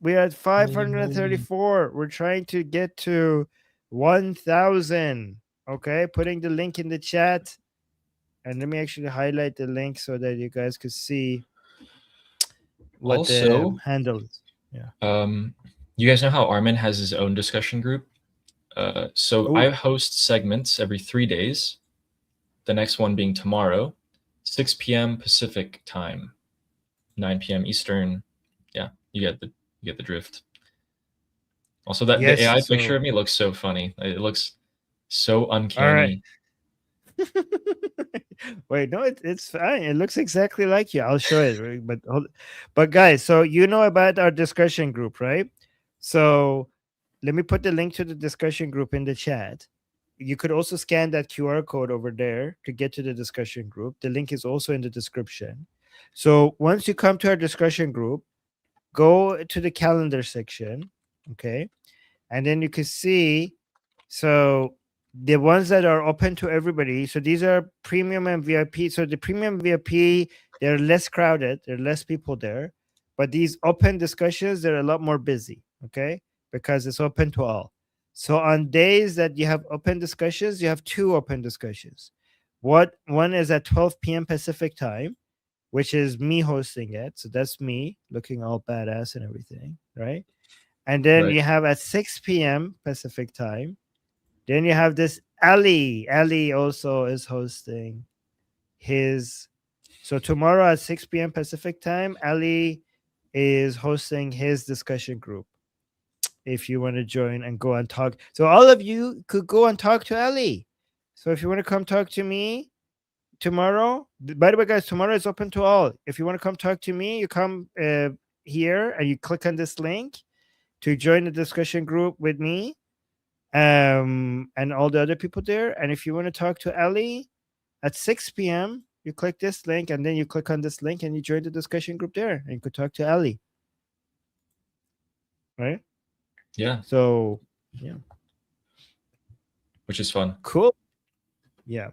We're at 534. We're trying to get to 1,000. Okay? Putting the link in the chat. And let me actually highlight the link so that you guys could see what Also, the handle is. Yeah. You guys know how Armin has his own discussion group? So I host segments every 3 days. The next one being tomorrow, 6 p.m. Pacific time, 9 p.m. Eastern. Yeah, you get the drift. Also, the AI picture of me looks so funny. It looks so uncanny. All right. Wait, no, it's fine. It looks exactly like you. I'll show it. But guys, so you know about our discussion group, right? So let me put the link to the discussion group in the chat. You could also scan that QR code over there to get to the discussion group. The link is also in the description. So once you come to our discussion group, go to the calendar section, okay? And then you can see, so the ones that are open to everybody. So these are premium and VIP. So the premium VIP, they're less crowded. There are less people there. But these open discussions, they're a lot more busy, okay? Because it's open to all. So on days that you have open discussions, you have 2 open discussions. One is at 12 p.m. Pacific time, which is me hosting it. So that's me looking all badass and everything, right? And then you have at 6 p.m. Pacific time. Then you have this Ali. Ali also is hosting his. So tomorrow at 6 p.m. Pacific time, Ali is hosting his discussion group. If you want to join and go and talk. So all of you could go and talk to Ali. So if you want to come talk to me tomorrow, by the way, guys, tomorrow is open to all. If you want to come talk to me, you come here and you click on this link to join the discussion group with me. And all the other people there. And if you want to talk to Ali at 6 p.m., you click this link and then you click on this link and you join the discussion group there and you could talk to Ali. Right? Yeah. So, yeah. Which is fun. Cool. Yeah.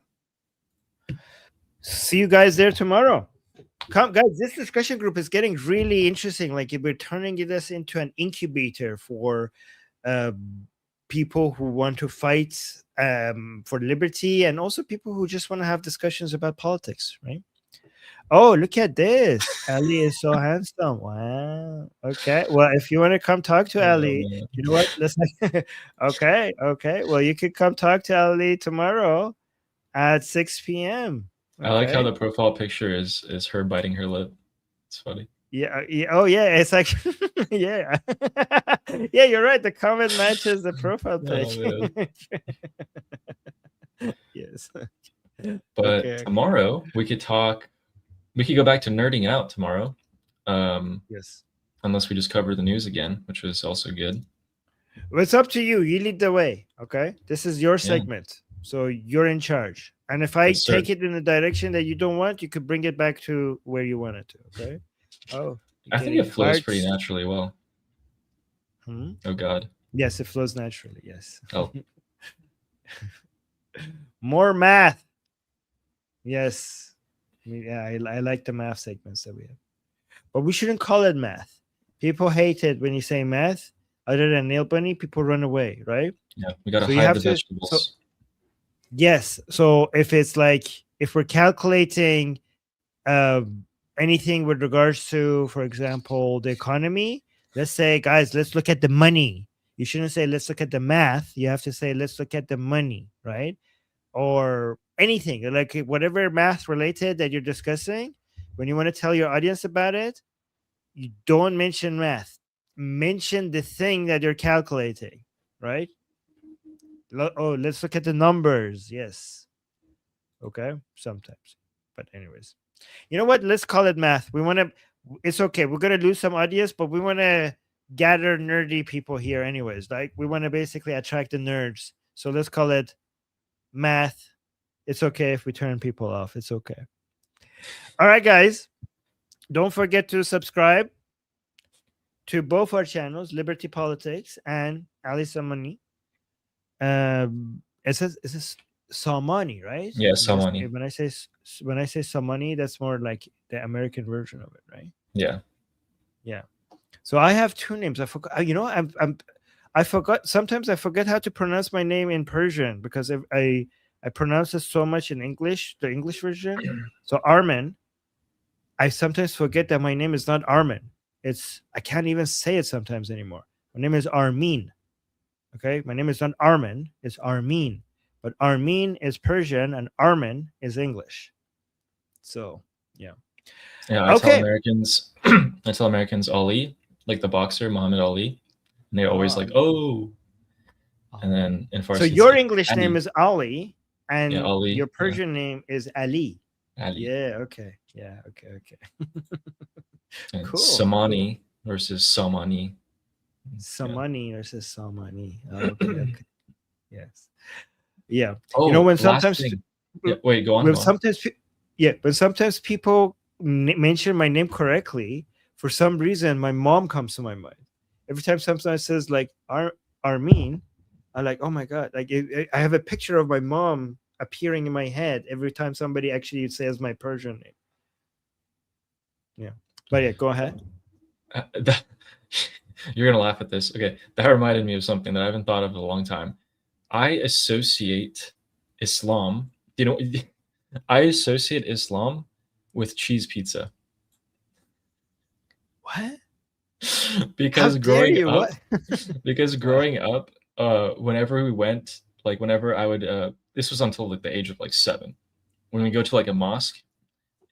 See you guys there tomorrow. come, guys. This discussion group is getting really interesting. Like we're turning this into an incubator for people who want to fight for liberty, and also people who just want to have discussions about politics, right? Oh, look at this. Ali is so handsome. Wow. Okay. Well, if you want to come talk to Oh, Ali, man. you know what? Let's okay. Okay. Well, you could come talk to Ali tomorrow at 6 p.m. I like how Okay. the profile picture is her biting her lip. It's funny. Yeah, oh yeah, it's like yeah. Yeah, you're right. The comment matches the profile Oh, pic. man. Yes. But Okay. tomorrow we could talk. We could go back to nerding out tomorrow, Yes. unless we just cover the news again, which was also good. Well, it's up to you. You lead the way. Okay. This is your Yeah. segment. So you're in charge. And if I Yes, sir. take it in the direction that you don't want, you could bring it back to where you want it to. Okay. Oh, I think it flows pretty naturally well. Hmm? Oh God. Yes, it flows naturally. Yes. Oh. More math. Yes. Yeah, I like the math segments that we have. But we shouldn't call it math. People hate it when you say math. Other than nail bunny, people run away, right? Yeah, we gotta So you hide have the to- vegetables. Yes. So if it's like if we're calculating anything with regards to, for example, the economy, let's say, guys, let's look at the money. You shouldn't say let's look at the math. You have to say let's look at the money, right? Or anything like whatever math related that you're discussing. When you want to tell your audience about it, you don't mention math. Mention the thing that you're calculating, right? Oh, let's look at the numbers. Yes. Okay. Sometimes. But anyways, you know what? Let's call it math. We want to, it's okay. We're going to lose some audience, but we want to gather nerdy people here anyways. Like we want to basically attract the nerds. So let's call it math. It's okay if we turn people off. It's okay. All right, guys. Don't forget to subscribe to both our channels, Liberty Politics and Ali Samani. It says Samani, right? Yeah, Samani. When I say Samani, that's more like the American version of it, right? Yeah. Yeah. So I have two names. I forgot. You know, I forgot. Sometimes I forget how to pronounce my name in Persian because I pronounce it so much in English, the English version. So Armin, I sometimes forget that my name is not Armin. I can't even say it sometimes anymore. My name is Armin. Okay, my name is not Armin, it's Armin. But Armin is Persian and Armin is English. So yeah. Yeah, I Okay. tell Americans Ali, like the boxer Muhammad Ali, and they're always like, oh. And then in Farsi, So it's your like, English Ali. name is Ali, and Yeah, Ali, your yeah. Persian name is Ali. Ali. Yeah. Okay. Yeah. Okay. And Cool. Samani versus Samani. Samani versus Samani. Okay. Yes. Yeah. Oh, You know, when last sometimes thing. Yeah, wait, go on. when Go on. sometimes when sometimes people mention my name correctly, for some reason my mom comes to my mind. Every time something says like Armin, I'm like, oh my god, like I have a picture of my mom appearing in my head every time somebody actually says my Persian name. Yeah, but yeah, go ahead. You're gonna laugh at this. Okay, that reminded me of something that I haven't thought of in a long time. I associate Islam. You know, I associate Islam with cheese pizza. What? Because How dare growing you? up, What? because growing up, whenever we went, like whenever I would, this was until like the age of like 7, when we go to like a mosque,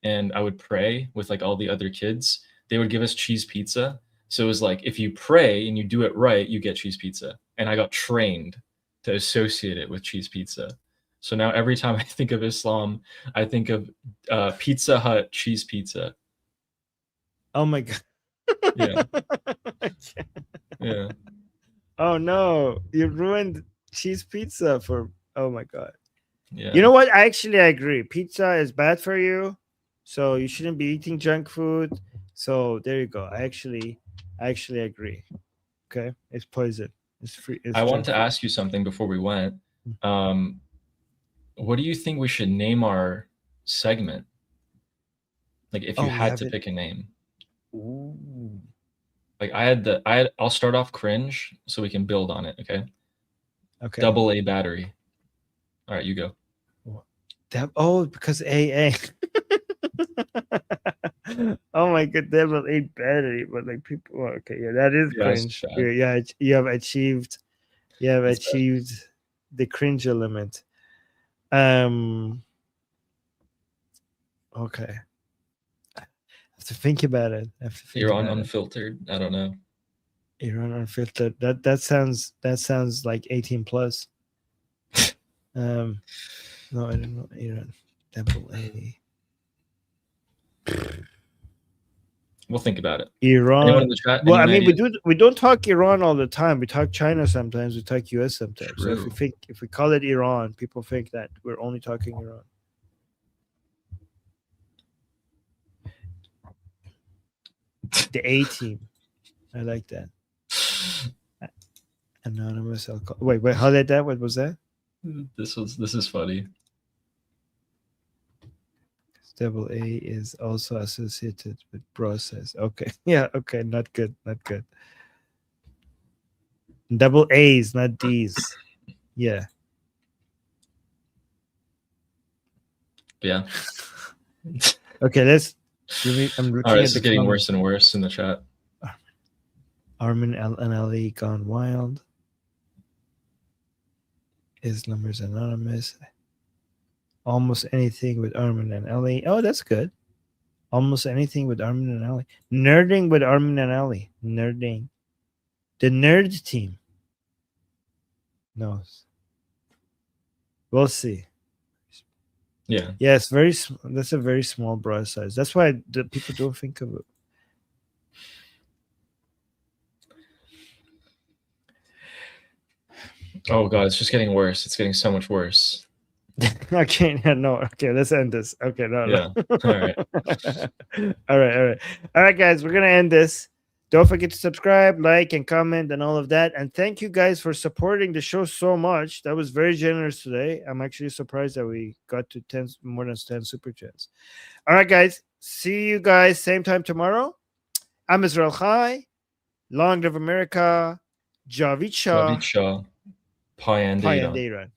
and I would pray with like all the other kids, they would give us cheese pizza. So it was like, if you pray and you do it right, you get cheese pizza. And I got trained to associate it with cheese pizza. So now every time I think of Islam, I think of Pizza Hut cheese pizza. Oh my god. Yeah. Yeah. Oh no, you ruined cheese pizza for. Oh my god. Yeah. You know what? I agree. Pizza is bad for you, so you shouldn't be eating junk food. So there you go. I actually agree. Okay, it's poison. It's free. It's I wanted junk to food. ask you something before we went. What do you think we should name our segment? Like if Oh, you we had have to it. pick a name. Ooh. Like I'll start off cringe so we can build on it, okay? Okay. Double A battery. All right, you go. Because AA. Oh my god, double A battery, but like people. Okay, yeah, that is Yeah, it's cringe. bad. Yeah, you have achieved. You have It's bad. achieved the cringe element. Okay. I have to think about it. I have to think You're on about it. unfiltered. I don't know. Iran unfiltered. That sounds like 18 plus. No, I don't know. Iran double A. We'll think about it. Anyone in Iran. the chat? Well, I Anyone mean, ideas? we don't talk Iran all the time. We talk China sometimes. We talk US sometimes. So True. if we call it Iran, people think that we're only talking Iran. The A team. I like that. Anonymous alcohol. Wait, how did that? What was that? This is funny. Double A is also associated with process. Okay. Yeah, okay. Not good. Not good. Double A's, not D's. Yeah. Yeah. Okay, I'm looking All right, at this the is getting comments. worse and worse in the chat. Armin and Ali gone wild. Islamers Anonymous. Almost anything with Armin and Ali. Oh, that's good. Almost anything with Armin and Ali. Nerding with Armin and Ali. Nerding. The nerd team. No. We'll see. Yeah. Yeah, it's that's a very small broad size. That's why the people don't think of it. Oh god, it's just getting worse. It's getting so much worse. Okay, no. Okay, let's end this. Okay, no. Yeah. All right. All right, guys. We're gonna end this. Don't forget to subscribe, like, and comment, and all of that. And thank you guys for supporting the show so much. That was very generous today. I'm actually surprised that we got to more than 10 super chats. All right, guys. See you guys same time tomorrow. I'm Israel Chai. Long live America. Javid Shah. Javid Shah. Pie and Pie and Iran. Iran.